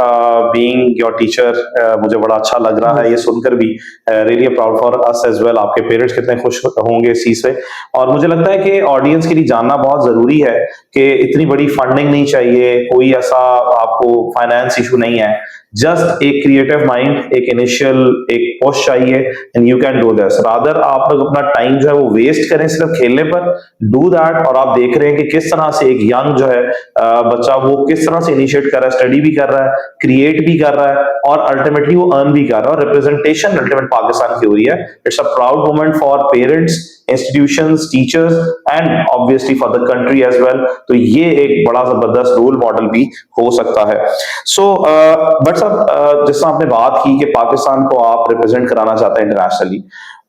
being your teacher. मुझे बड़ा अच्छा लग रहा है ये सुनकर भी, really proud for us as well. आपके पेरेंट्स कितने खुश होंगे इस चीज से। और मुझे लगता है कि ऑडियंस के लिए जानना बहुत जरूरी है कि इतनी बड़ी फंडिंग नहीं चाहिए, कोई ऐसा आपको फाइनेंस इशू नहीं है, जस्ट एक क्रिएटिव माइंड, एक इनिशियल एक पुश चाहिए, and you can do this. Rather आप लोग अपना टाइम जो है वो वेस्ट करें सिर्फ खेलने पर, डू दैट। और आप देख रहे हैं कि किस तरह से एक यंग जो है बच्चा वो किस तरह से इनिशिएट कर रहा है, स्टडी भी कर रहा है, क्रिएट भी कर रहा है, और अल्टीमेटली वो अर्न भी कर रहा है, और रिप्रेजेंटेशन अल्टीमेट पाकिस्तान की हो रही है। It's a proud moment for parents, institutions, teachers, and obviously for the country as well। तो ये एक बड़ा जबरदस्त रोल मॉडल भी हो सकता है। सो बट साहब, जैसा आपने बात की कि पाकिस्तान को आप रिप्रेजेंट कराना चाहते हैं internationally,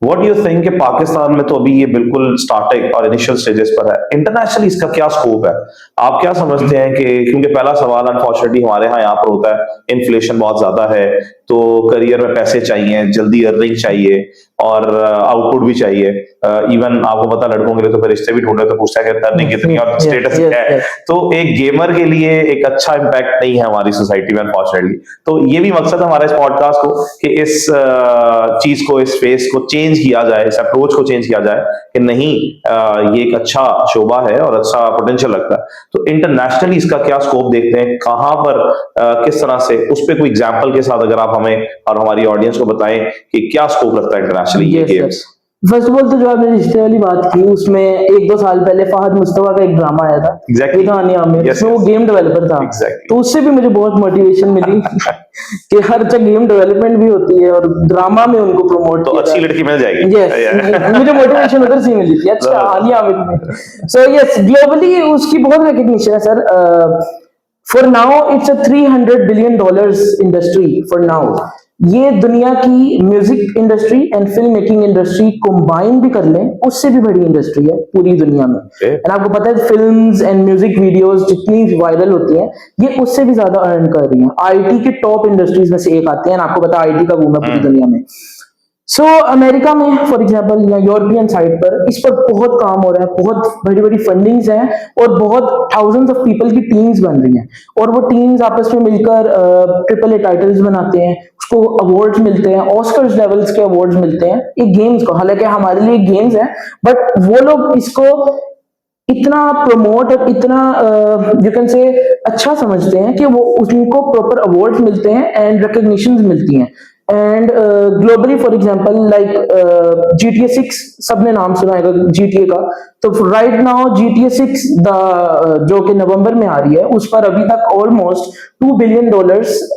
what do you think कि पाकिस्तान में तो अभी ये बिल्कुल स्टार्टिंग और इनिशियल स्टेजेस पर है, इंटरनेशनली इसका क्या स्कोप है? आप क्या समझते हैं कि, क्योंकि पहला सवाल अनफॉर्चुनेटली हमारे यहाँ पर होता है, इन्फ्लेशन बहुत ज्यादा है, तो करियर में पैसे चाहिए, जल्दी अर्निंग चाहिए, और आउटपुट भी चाहिए। इवन आपको पता, लड़कों के लिए तो फिर रिश्ते भी ढूंढे तो पूछता है कि अर्निंग कितनी और स्टेटस क्या है। तो एक गेमर के लिए एक अच्छा इम्पैक्ट नहीं है हमारी सोसाइटी में अनफॉर्चुनेटली। तो ये भी मकसद है हमारे इस पॉडकास्ट को कि इस चीज को, इस फेस को चेंज किया जाए, इस अप्रोच को चेंज किया जाए कि नहीं, ये एक अच्छा शोबा है और अच्छा पोटेंशियल लगता है। तो इंटरनेशनली इसका क्या स्कोप देखते हैं, कहां पर किस तरह से, उस पर कोई एग्जाम्पल के साथ अगर आप हमें और हमारी ऑडियंस को बताएं कि क्या स्कोप लगता है इंटरनेशनली ये गेम्स। फर्स्ट ऑफ ऑल तो जो आपने रिश्ते वाली बात की, उसमें 1-2 साल पहले फहद मुस्तफा का एक ड्रामा आया था, Exactly. उसमें वो गेम डेवलपर था। Exactly. तो उससे भी मुझे बहुत मोटिवेशन मिली कि हर जगह गेम डेवलपमेंट भी होती है और ड्रामा में उनको प्रमोट, तो अच्छी लड़की मिल जाएगी। यस, मुझे मोटिवेशन उधर से मिली थी। अच्छा, आलिया आमिर में। सो यस, ग्लोबली उसकी बहुत रिकग्निशन है sir. For now it's a $300 billion industry for now. ये दुनिया की music industry and film making industry combine भी कर लें, उससे भी बड़ी इंडस्ट्री है पूरी दुनिया में। एंड आपको पता है फिल्म्स एंड म्यूजिक वीडियोस जितनी वायरल होती हैं, ये उससे भी ज्यादा अर्न कर रही हैं। आईटी के टॉप इंडस्ट्रीज में से एक आती है, आपको पता है आईटी का बूम है पूरी दुनिया में। सो अमेरिका में फॉर एग्जांपल या यूरोपियन साइड पर इस पर बहुत काम हो रहा है, बहुत बड़ी बड़ी फंडिंग्स हैं, और बहुत थाउजेंड्स ऑफ पीपल की टीम्स बन रही हैं, और वो टीम्स आपस में मिलकर AAA टाइटल्स बनाते हैं, उसको अवार्ड्स मिलते हैं, ऑस्कर्स लेवल्स के अवार्ड्स मिलते हैं एक गेम्स को। हालांकि हमारे लिए गेम्स है, बट वो लोग इसको इतना प्रमोट और इतना यू कैन से अच्छा समझते हैं कि वो उनको प्रॉपर अवार्ड्स मिलते हैं एंड रिकग्निशंस मिलती हैं। And globally for example like GTA 6, सबने नाम सुना होगा GTA का। तो राइट नाउ GTA 6 जो कि नवंबर में आ रही है, उस पर अभी तक almost $2 billion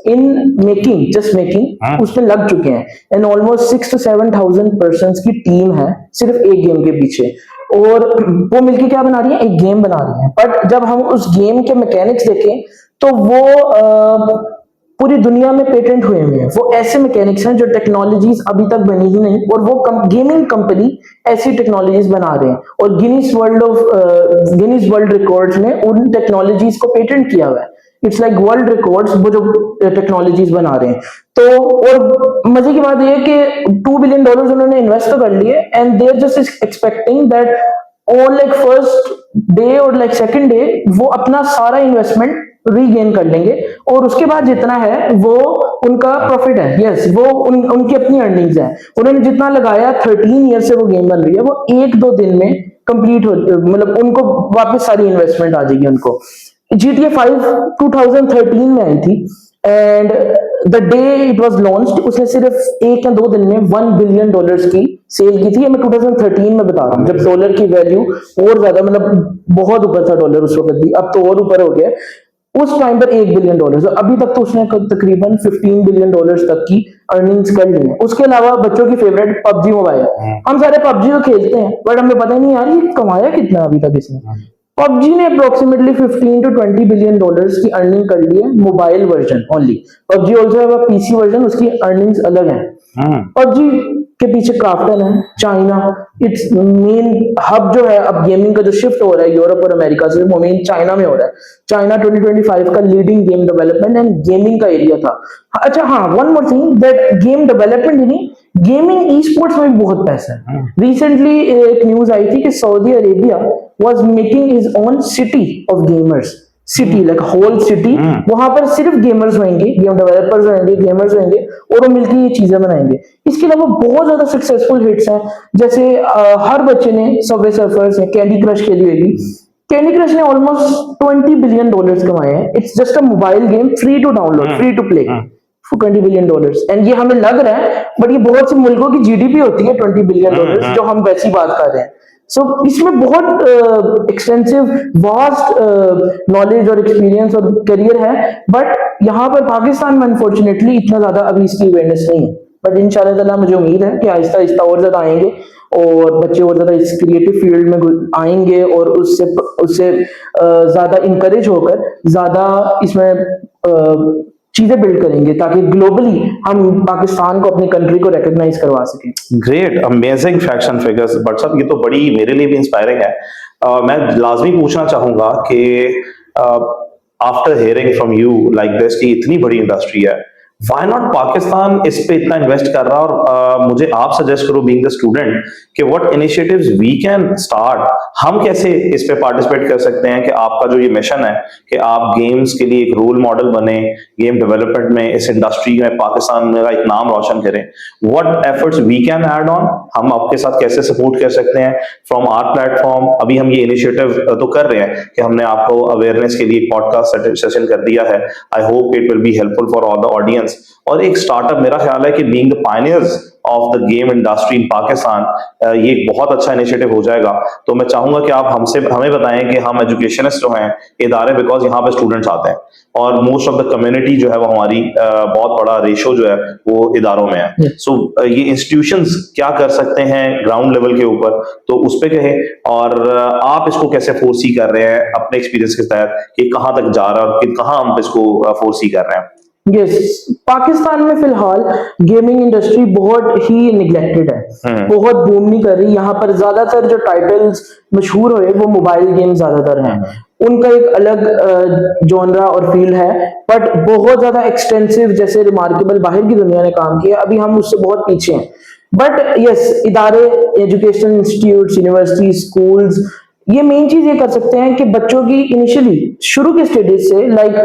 in making, just making उसमें लग चुके हैं, एंड ऑलमोस्ट 6 to 7,000 पर्सन्स की टीम है सिर्फ एक गेम के पीछे, और वो मिलके क्या बना रही है, एक गेम बना रही है। बट जब हम उस गेम के मैकेनिक्स देखें तो वो पूरी दुनिया में पेटेंट हुए हुए हैं। वो ऐसे मैकेनिक्स हैं जो टेक्नोलॉजीज अभी तक बनी ही नहीं, और वो गेमिंग कंपनी ऐसी टेक्नोलॉजीज बना रहे हैं, और गिनीज वर्ल्ड रिकॉर्ड्स ने उन टेक्नोलॉजीज को पेटेंट किया हुआ है। इट्स लाइक वर्ल्ड रिकॉर्ड्स वो जो टेक्नोलॉजीज बना रहे हैं। तो और मजे की बात यह है कि $2 बिलियन उन्होंने इन्वेस्ट तो कर लिए, and they are just expecting that on like first day और लाइक सेकंड डे वो अपना सारा इन्वेस्टमेंट रीगेन कर लेंगे, और उसके बाद जितना है वो उनका प्रॉफिट है। यस, वो उनकी अपनी अर्निंग्स है। उन्होंने जितना लगाया, 13 ईयर से वो गेम बन रही है, वो 1-2 दिन में कंप्लीट हो, मतलब उनको वापस सारी इन्वेस्टमेंट आ जाएगी उनको। GTA 5 2013 में आई थी, and the day it was launched उसने सिर्फ 1 या 2 दिन में $1 बिलियन की सेल की थी। ये मैं 2013 में बता रहा हूँ, जब डॉलर की वैल्यू और ज्यादा, मतलब बहुत ऊपर था डॉलर उस वक्त भी, अब तो और ऊपर हो गया। उस टाइम पर $1 बिलियन, अभी तक तो उसने तकरीबन $15 बिलियन तक की अर्निंग्स कर ली है। उसके अलावा बच्चों की फेवरेट PUBG मोबाइल, हम सारे PUBG तो खेलते हैं, बट हमें पता ही नहीं यार ये कमाया कितना अभी तक इसने। PUBG ने अप्रोक्सीमेटली $15 to $20 बिलियन की अर्निंग कर ली है, mobile version only. PUBG also है PC वर्जन, उसकी अर्निंग्स अलग है। PUBG के पीछे क्राफ्टन है, चाइना, इट्स मेन हब जो है अब गेमिंग का जो शिफ्ट हो रहा है यूरोप और अमेरिका से, वो मेन चाइना में हो रहा है। चाइना 2025 का leading game development and gaming का एरिया था। अच्छा हाँ, one more thing, that game development ही नहीं, गेमिंग ई स्पोर्ट्स में भी बहुत पैसा है। रिसेंटली एक न्यूज आई थी कि Saudi Arabia was making his own city of gamers, city like whole city, वहां पर सिर्फ गेमर्स होंगे, गेम डेवलपर्स होंगे, गेमर्स होंगे, और वो मिलकर ये चीजें बनाएंगे। इसके अलावा बहुत ज्यादा सक्सेसफुल हिट्स हैं, जैसे हर बच्चे ने सबवे सर्फर्स है, कैंडी क्रश खेली होगी। कैंडी क्रश ने ऑलमोस्ट $20 बिलियन कमाए हैं। It's just a mobile game, free to download, free to play, for $20 billion. And ये हमें लग रहा है, बट ये बहुत से मुल्कों की जीडीपी होती है $20 बिलियन, जो हम वैसी बात कर रहे हैं। सो इसमें बहुत एक्सटेंसिव वास्ट नॉलेज और एक्सपीरियंस और करियर है, बट यहाँ पर पाकिस्तान में अनफॉर्चुनेटली इतना ज्यादा अभी इसकी अवेयरनेस नहीं है। बट इंशाल्लाह ताला मुझे उम्मीद है कि आहिस्ता आहिस्ता और ज्यादा आएंगे, और बच्चे और ज्यादा इस क्रिएटिव फील्ड में आएंगे, और उससे ज्यादा इंकरेज होकर ज्यादा इसमें चीजें बिल्ड करेंगे, ताकि ग्लोबली हम पाकिस्तान को, अपनी कंट्री को रिकॉग्नाइज करवा सकें। Great, amazing facts and figures. But साहब ये तो बड़ी मेरे लिए भी इंस्पायरिंग है। मैं लाजमी पूछना चाहूंगा कि after hearing from you like this कि इतनी बड़ी इंडस्ट्री है, व्हाई नॉट पाकिस्तान इस पे इतना इन्वेस्ट कर रहा, और मुझे आप सजेस्ट करो बीइंग द स्टूडेंट कि what initiatives we can start, हम कैसे इस पे पार्टिसिपेट कर सकते हैं कि आपका जो ये मिशन है कि आप गेम्स के लिए एक रोल मॉडल बने, गेम डेवलपमेंट में, इस इंडस्ट्री में पाकिस्तान का एक नाम रोशन करें। What efforts we can add on, हम आपके साथ कैसे सपोर्ट कर सकते हैं फ्रॉम आवर प्लेटफॉर्म। अभी हम ये इनिशिएटिव तो कर रहे हैं कि हमने आपको अवेयरनेस के लिए एक पॉडकास्ट सेशन कर दिया है। I hope it will be helpful for all the audience. और एक स्टार्टअप, मेरा ख्याल है कि being the pioneers of the game industry in Pakistan, ये एक बहुत अच्छा इनिशिएटिव हो जाएगा। तो मैं चाहूंगा कि आप हमें बताएं कि हम एजुकेशनिस्ट जो हैं इदारे, बिकॉज यहाँ पे स्टूडेंट्स आते हैं और मोस्ट ऑफ द कम्युनिटी जो है वो हमारी बहुत बड़ा रेशो जो है वो इदारों में है। सो ये इंस्टीट्यूशंस क्या कर सकते हैं ग्राउंड लेवल के ऊपर, तो उस पे कहें, और आप इसको कैसे फोर्सी कर रहे हैं अपने एक्सपीरियंस के तहत कि कहाँ तक जा रहा है और कहाँ हम इसको फोर्सी कर रहे हैं। यस, पाकिस्तान में फिलहाल गेमिंग इंडस्ट्री बहुत ही निगलेक्टेड है, बहुत बूम नहीं कर रही। यहाँ पर ज्यादातर जो टाइटल्स मशहूर हुए वो मोबाइल गेम ज्यादातर हैं, उनका एक अलग जॉनरा और फील्ड है, बट बहुत ज्यादा एक्सटेंसिव, जैसे रिमार्केबल बाहर की दुनिया ने काम किया, अभी हम उससे बहुत पीछे हैं। बट यस, इदारे, एजुकेशनल इंस्टीट्यूट, यूनिवर्सिटी, स्कूल्स, ये मेन चीज ये कर सकते हैं कि बच्चों की इनिशियली शुरू के स्टेजेस से, लाइक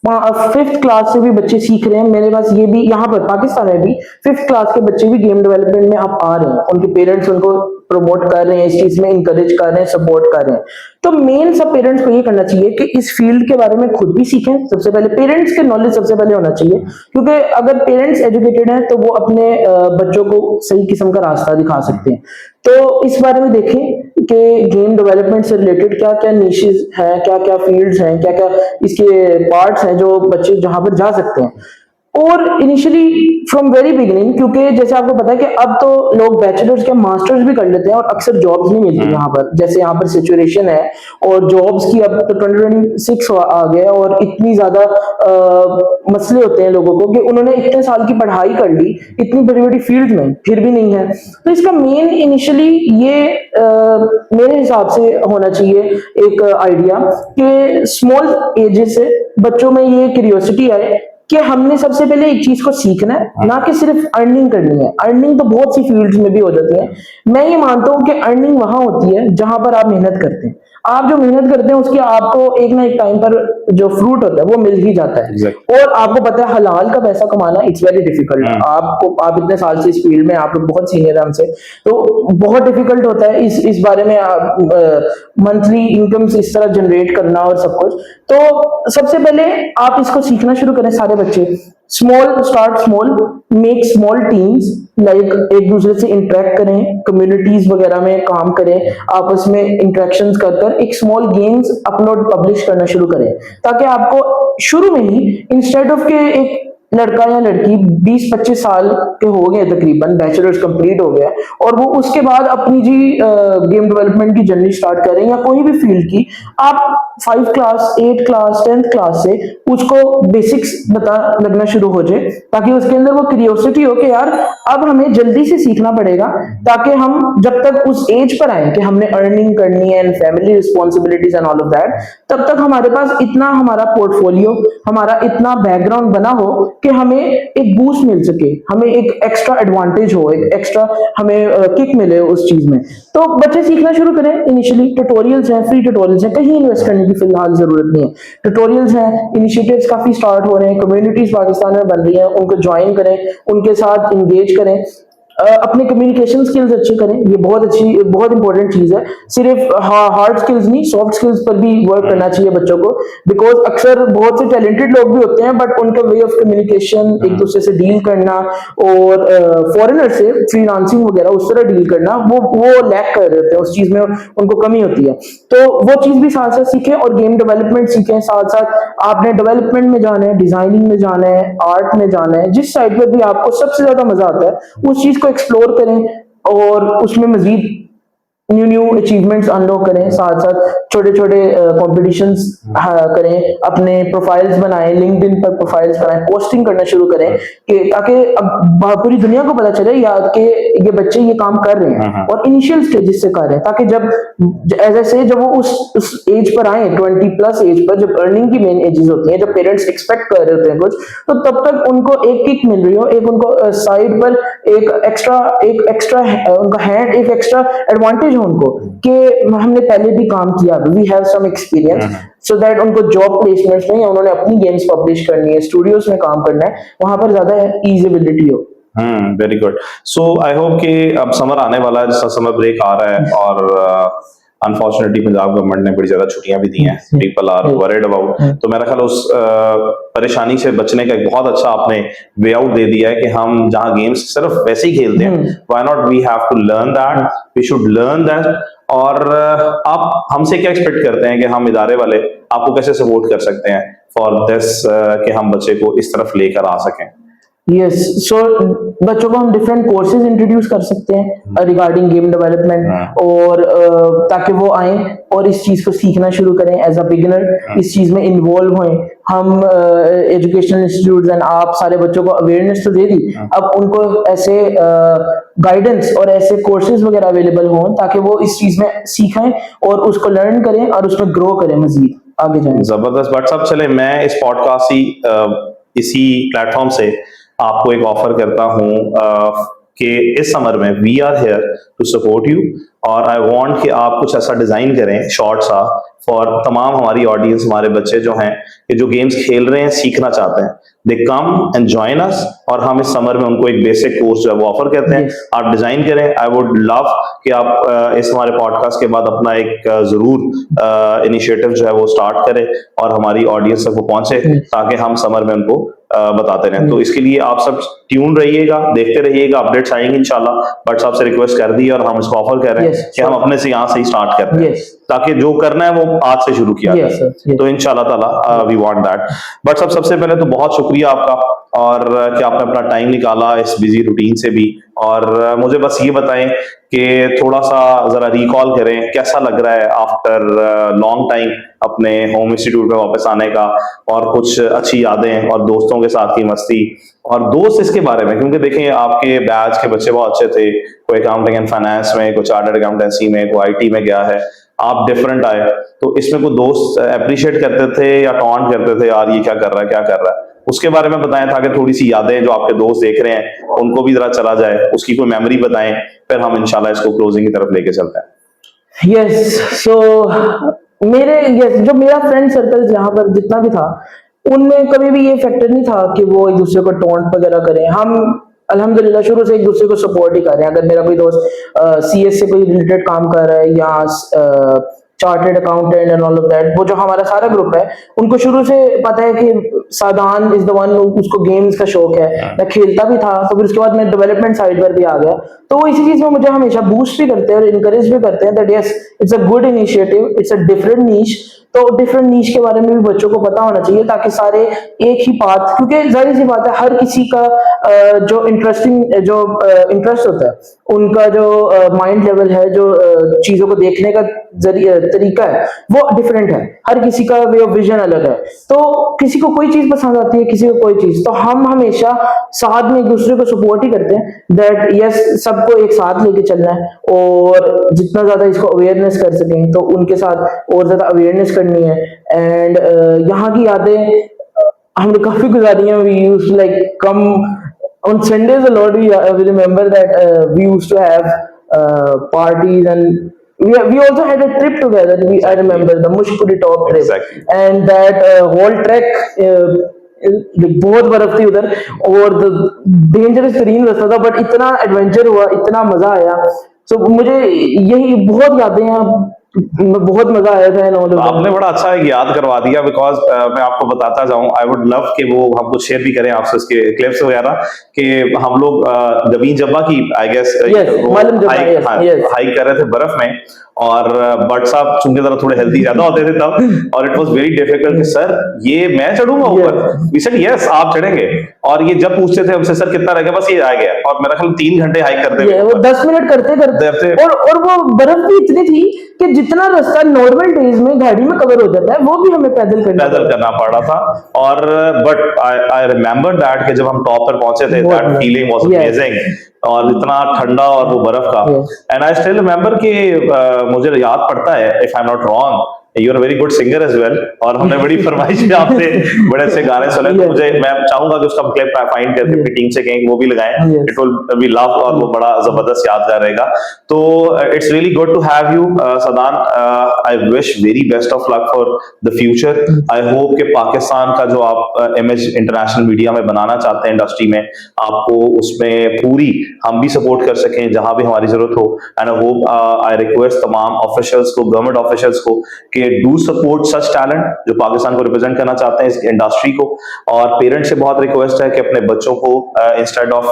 5th क्लास से भी बच्चे सीख रहे हैं। मेरे पास ये भी, यहाँ पर पाकिस्तान में भी 5th क्लास के बच्चे भी गेम डेवलपमेंट में आप आ रहे हैं, उनके पेरेंट्स उनको प्रमोट कर रहे हैं, इस चीज में इंकरेज कर रहे हैं, सपोर्ट कर रहे हैं। तो मेन सब पेरेंट्स को ये करना चाहिए कि इस फील्ड के बारे में खुद भी सीखें। सबसे पहले पेरेंट्स के नॉलेज सबसे पहले होना चाहिए, क्योंकि अगर पेरेंट्स एजुकेटेड हैं तो वो अपने बच्चों को सही किस्म का रास्ता दिखा सकते हैं। तो इस बारे में देखें कि गेम डेवलपमेंट से रिलेटेड क्या क्या निशेस हैं, क्या क्या फील्ड्स हैं, क्या क्या इसके पार्ट्स हैं जो बच्चे जहां पर जा सकते हैं। और इनिशियली फ्रॉम वेरी बिगिनिंग, क्योंकि जैसे आपको पता है कि अब तो लोग बैचलर्स के मास्टर्स भी कर लेते हैं और अक्सर जॉब्स नहीं मिलती यहाँ पर, जैसे यहाँ पर सिचुएशन है, और जॉब्स की अब तो 2026 आ गया और इतनी ज्यादा मसले होते हैं लोगों को कि उन्होंने इतने साल की पढ़ाई कर ली इतनी बड़ी बड़ी फील्ड में, फिर भी नहीं है। तो इसका मेन इनिशियली ये मेरे हिसाब से होना चाहिए एक आइडिया कि स्मॉल एजेस से बच्चों में ये क्यूरियोसिटी आए कि हमने सबसे पहले एक चीज को सीखना है, ना कि सिर्फ अर्निंग करनी है। अर्निंग तो बहुत सी फील्ड्स में भी हो जाती है। मैं ये मानता हूँ कि अर्निंग वहां होती है जहां पर आप मेहनत करते हैं। आप जो मेहनत करते हैं उसकी आपको एक ना एक टाइम पर जो फ्रूट होता है वो मिल ही जाता है। Exactly. और आपको पता है हलाल का पैसा कमाना इट्स वेरी डिफिकल्ट। आप इतने साल से इस फील्ड में, आप लोग बहुत सीनियर हैं हमसे, तो बहुत डिफिकल्ट होता है इस बारे में मंथली इनकम्स इस तरह जनरेट करना और सब कुछ। तो सबसे पहले आप इसको सीखना शुरू करें सारे बच्चे। Small, start small, make small teams, like एक दूसरे से इंटरेक्ट करें, कम्युनिटीज वगैरह में काम करें, आपस में इंटरेक्शंस कर कर एक स्मॉल गेम्स अपलोड पब्लिश करना शुरू करें, ताकि आपको शुरू में ही इंस्टेड ऑफ के एक लड़का या लड़की 20-25 साल के हो गए तकरीबन, बैचलर्स कंप्लीट हो गया और वो उसके बाद अपनी जी गेम डेवलपमेंट की जर्नी स्टार्ट करें या कोई भी फील्ड की, आप 5 क्लास 8 क्लास 10th क्लास से उसको बेसिक्स बता लगना शुरू हो जाए, ताकि उसके अंदर वो क्यूरियोसिटी हो कि यार अब हमें जल्दी से सीखना पड़ेगा, ताकि हम जब तक उस एज पर आए कि हमने अर्निंग करनी है and family responsibilities and all of that, तब तक हमारे पास इतना हमारा पोर्टफोलियो, हमारा इतना बैकग्राउंड बना हो कि हमें एक बूस्ट मिल सके, हमें एक एक्स्ट्रा एडवांटेज हो, एक एक्स्ट्रा हमें किक मिले उस चीज में। तो बच्चे सीखना शुरू करें। इनिशियली ट्यूटोरियल्स हैं, फ्री ट्यूटोरियल्स हैं, कहीं इन्वेस्ट करने की फिलहाल जरूरत नहीं है। ट्यूटोरियल्स हैं, इनिशिएटिव्स काफी स्टार्ट हो रहे हैं, कम्युनिटीज पाकिस्तान में बन रही हैं, उनको ज्वाइन करें, उनके साथ इंगेज करें, अपने कम्युनिकेशन स्किल्स अच्छे करें। ये बहुत इंपॉर्टेंट चीज है। सिर्फ हार्ड स्किल्स नहीं, सॉफ्ट स्किल्स पर भी वर्क करना चाहिए बच्चों को, बिकॉज अक्सर बहुत से टैलेंटेड लोग भी होते हैं बट उनका वे ऑफ कम्युनिकेशन, एक दूसरे से डील करना और फॉरेनर से फ्रीलांसिंग वगैरह उस तरह डील करना, वो लैक कर रहे होते हैं, उस चीज में उनको कमी होती है। तो वो चीज भी साथ साथ सीखें और गेम डेवलपमेंट सीखें। साथ साथ आपने डेवलपमेंट में जाना है, डिजाइनिंग में जाना है, आर्ट में जाना है, जिस साइड पर भी आपको सबसे ज्यादा मजा आता है उस चीज को एक्सप्लोर करें और उसमें मजीद न्यू अचीवमेंट्स अनलॉक करें। साथ साथ छोटे छोटे कॉम्पिटिशंस करें, अपने प्रोफाइल्स बनाएं, लिंक्डइन पर प्रोफाइल्स बनाएं, पोस्टिंग करना शुरू करें कि ताकि अब पूरी दुनिया को पता चले यार कि ये बच्चे ये काम कर रहे हैं और इनिशियल स्टेजेस से कर रहे हैं, ताकि जब एज ऐसे जब वो उस एज पर आए, 20+ एज पर, जब अर्निंग की मेन एजेस होती हैं, जब पेरेंट्स एक्सपेक्ट कर रहे होते हैं कुछ, तो तब तक उनको एक किक मिल रही हो, एक उनको साइड पर एक एक्स्ट्रा उनका हैंड, एक एक्स्ट्रा एडवांटेज उनको कि हमने पहले भी काम किया, we have some experience, so that उनको जॉब प्लेसमेंट्स में या उन्होंने अपनी गेम्स पब्लिश करनी है, स्टूडियोज में काम करना है, वहां पर ज्यादा इजिबिलिटी हो। Very good. सो आई होप कि अब समर आने वाला है, जिसका समर ब्रेक आ रहा है और अनफॉर्चुनेटली पंजाब गवर्नमेंट ने बड़ी ज्यादा छुट्टियां भी दी हैं, पीपल आर वरीड अबाउट। तो मेरा ख्याल उस परेशानी से बचने का एक बहुत अच्छा आपने वे आउट दे दिया है कि हम जहां गेम्स सिर्फ वैसे ही खेलते हैं, why not we have to learn that, we should learn that. और आप हमसे क्या एक्सपेक्ट करते हैं कि हम इदारे वाले आपको कैसे सपोर्ट कर सकते हैं फॉर दिस कि हम बच्चे को इस तरफ लेकर आ सकें? यस, सो बच्चों को हम डिफरेंट कोर्सेज इंट्रोड्यूस कर सकते हैं रिगार्डिंग गेम डेवलपमेंट, और ताकि वो आए और इस चीज को सीखना शुरू करें एज अ बिगिनर, इस चीज में इन्वॉल्व हों। हम एजुकेशनल इंस्टीट्यूट्स एंड आप सारे बच्चों को अवेयरनेस तो दे दी, अब उनको ऐसे गाइडेंस और ऐसे कोर्सेज वगैरह अवेलेबल हों ताकि वो इस चीज में सीखें और उसको लर्न करें और उसमें ग्रो करें, मजीद आगे जाएं। जबरदस्त। बट साहब चले, मैं इस पॉडकास्ट इसी प्लेटफॉर्म से आपको एक ऑफर करता हूं कि इस समर में we are here to support you, और आई वांट कि आप कुछ ऐसा डिजाइन करें शॉर्ट सा फॉर तमाम हमारी ऑडियंस, हमारे बच्चे जो हैं कि जो गेम्स खेल रहे हैं, सीखना चाहते हैं, दे कम एंड जॉइन अस, और हम इस समर में उनको एक बेसिक कोर्स जो है वो ऑफर करते हैं। आप डिजाइन करें। आई वुड लव कि आप इस हमारे पॉडकास्ट के बाद अपना एक जरूर इनिशिएटिव जो है वो स्टार्ट करें और हमारी ऑडियंस तक वो पहुंचे, ताकि हम समर में उनको बताते रहें। तो इसके लिए आप सब ट्यून रहिएगा, देखते रहिएगा, अपडेट्स आएंगे इंशाल्लाह। बट साहब से रिक्वेस्ट कर दी और हम इसको ऑफर कर रहे हैं कि हम अपने से यहाँ से ही स्टार्ट करते हैं, ताकि जो करना है वो आज से शुरू किया जाए। तो इंशाल्लाह ताला वी वांट दैट। बट साहब सबसे पहले तो बहुत शुक्रिया आपका, और कि आपने अपना टाइम निकाला इस बिजी रूटीन से भी। और मुझे बस ये बताएं कि थोड़ा सा जरा रिकॉल करें कैसा लग रहा है आफ्टर लॉन्ग टाइम अपने होम इंस्टीट्यूट में वापस आने का, और कुछ अच्छी यादें और दोस्तों के साथ की मस्ती और दोस्त इसके बारे में, क्योंकि देखें आपके बैच के बच्चे बहुत अच्छे थे, कोई अकाउंटिंग एंड फाइनेंस में, कोई चार्टर्ड अकाउंटेंसी में, कोई आईटी में गया है, आप डिफरेंट आए, तो इसमें कोई दोस्त अप्रिशिएट करते थे या टॉन्ट करते थे यार ये क्या कर रहा है क्या कर रहा है, उसके बारे में बताएं ताकि थोड़ी सी यादें जो आपके दोस्त देख रहे हैं उनको भी जरा चला जाए, उसकी कोई मेमोरी बताएं, फिर हम इंशाल्लाह इसको क्लोजिंग की तरफ लेके चलते हैं। यस सो मेरे यस जो मेरा फ्रेंड सर्कल यहाँ पर जितना भी था, उनमें कभी भी ये फैक्टर नहीं था कि वो एक दूसरे को टोंट वगैरह करें। हम अल्हम्दुलिल्लाह शुरू से एक दूसरे को सपोर्ट ही कर रहे हैं। अगर मेरा कोई दोस्त सीएस से कोई रिलेटेड काम कर रहा है या chartered accountant and all of that, वो जो हमारा सारा ग्रुप है उनको शुरू से पता है कि सादान इज द वन, उसको गेम्स का शौक है, मैं खेलता भी था, तो फिर उसके बाद मैं डेवलपमेंट साइड पर भी आ गया। तो वो इसी चीज में मुझे हमेशा बूस्ट भी करते हैं और इनकरेज भी करते हैं that yes it's a good initiative, it's a different niche. तो डिफरेंट नीश के बारे में भी बच्चों को पता होना चाहिए ताकि सारे एक ही बात, क्योंकि जाहिर सी बात है हर किसी का जो इंटरेस्ट होता है, उनका जो माइंड लेवल है, जो चीजों को देखने का तरीका है वो डिफरेंट है, हर किसी का वे ऑफ विजन अलग है। तो किसी को कोई चीज पसंद आती है, किसी को कोई चीज, तो हम हमेशा साथ में एक दूसरे को सपोर्ट ही करते हैं दैट यस सबको एक साथ लेके चलना है, और जितना ज्यादा इसको अवेयरनेस कर सकें तो उनके साथ और ज्यादा अवेयरनेस करनी है। एंड यहाँ की यादें हमने काफी गुजारी हैं। We used to like come on Sundays a lot. We remember that we used to have parties, and we also had a trip together. I remember the Mushpuri Top trip. Exactly. And that whole trek, बहुत बर्फ थी उधर और डेंजरस तरीन रास्ता था, बट इतना एडवेंचर हुआ, इतना मजा आया। सो मुझे यही बहुत यादें हैं, बहुत मजा आया था। तो आपने बड़ा अच्छा एक याद करवा दिया, बिकॉज मैं आपको बताता जाऊं, आई वुड लव कि वो हम कुछ शेयर भी करें आपसे उसके क्लिप्स वगैरह, कि हम लोग गबीन जब्बा की आई गेस हाइक कर रहे थे बर्फ में, और बट साहब चूंकि जरा थोड़े हेल्दी ज्यादा होते थे तब, और इट वाज वेरी डिफिकल्ट कि सर ये मैं चढ़ूंगा ऊपर, वी सेड यस आप चढ़ेंगे, और ये जब पूछते थे हमसे सर कितना रह गया, बस ये आ गया, और मेरा ख्याल 3 घंटे हाइक करते हुए वो 10 मिनट करते करते और वो बर्फ भी इतनी थी कि जितना रास्ता नॉर्मल डेज में गाड़ी में कवर हो जाता है वो भी हमें पैदल करना पड़ा था। और बट आई रिमेम्बर दैट कि जब हम टॉप पर पहुंचे थे, दैट फीलिंग वाज अमेजिंग, और इतना ठंडा और वो बर्फ का। एंड आई स्टिल रिमेम्बर कि मुझे याद पड़ता है, if I am not wrong, you are very good singer as well, और हमने बड़ी फरमाइश की आपसे बड़े से गाने सुने, तो मुझे मैं चाहूंगा कि उसका क्लिप फाइंड करके अपनी टीम से कहें वो भी लगाएं, इट विल बी लव, और वो बड़ा जबरदस्त यादगार रहेगा। तो it's really good to have you Sadan, I wish very best of luck for the future. I hope कि पाकिस्तान का जो आप इमेज इंटरनेशनल मीडिया में बनाना चाहते हैं इंडस्ट्री में, आपको उसमें पूरी हम भी सपोर्ट कर सकें जहां भी हमारी जरूरत हो। And I hope, I request तमाम ऑफिशियल्स को, गवर्नमेंट ऑफिशियल्स को, कि डू सपोर्ट सच टैलेंट जो पाकिस्तान को रिप्रेजेंट करना चाहते हैं, इस इंडस्ट्री को। और पेरेंट्स से बहुत रिक्वेस्ट है कि अपने बच्चों को इंस्टेड ऑफ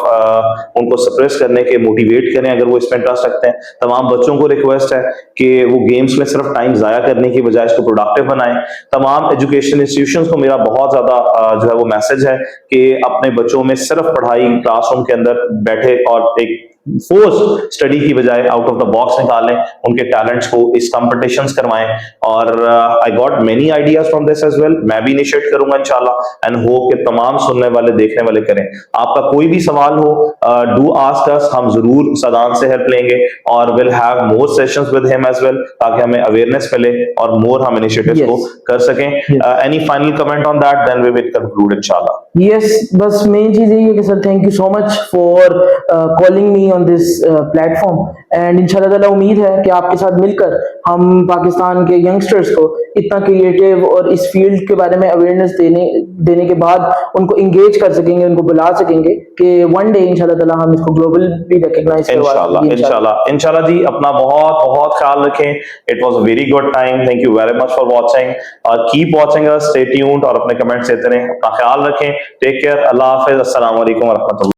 उनको सप्रेस करने के मोटिवेट करें अगर वो इसमें इंटरेस्ट रखते हैं। तमाम बच्चों को रिक्वेस्ट है कि वो गेम्स में सिर्फ टाइम जाया करने की बजाय इसको प्रोडक्टिव बनाएं। तमाम एजुकेशन इंस्टीट्यूशंस को मेरा बहुत ज्यादा जो है वो मैसेज है कि अपने बच्चों में सिर्फ पढ़ाई क्लासरूम के अंदर बैठे और एक फोर्स स्टडी की बजाय आउट ऑफ द बॉक्स निकालें, उनके टैलेंट्स को इस कॉम्पिटिशन्स करवाएं। और I got many ideas from this as well, मैं भी इनिशिएट करूंगा इंशाल्लाह, एंड होप कि तमाम सुनने वाले देखने वाले करें। आपका कोई भी सवाल हो, डू आस्क अस, हम जरूर सदान से हेल्प लेंगे, और will have more sessions with him as well, ताकि हमें अवेयरनेस मिले और मोर हम इनिशिएटिव्स को कर सकें। Any final comment on that, then we will conclude इंशाल्लाह। यस, बस मेन चीज यही है कि sir thank you so much for calling me on this platform, and इंशाल्लाह ताला उम्मीद है कि आपके साथ मिलकर हम पाकिस्तान के यंगस्टर्स को इतना क्रिएटिव और इस फील्ड के बारे में अवेयरनेस देने के बाद उनको इंगेज कर सकेंगे, उनको बुला सकेंगे कि वन डे इंशाल्लाह ताला हम इसको ग्लोबल भी रिकॉग्नाइज करवाएंगे इंशाल्लाह जी। अपना बहुत बहुत ख्याल रखें। It was very good time, thank you very much for watching, और keep watching us, stay tuned, और अपने कमेंट्स देते रहें। अपना ख्याल रखें, टेक केयर, अल्लाह हाफिज, अस्सलाम वालेकुम व रहमतुल्लाह।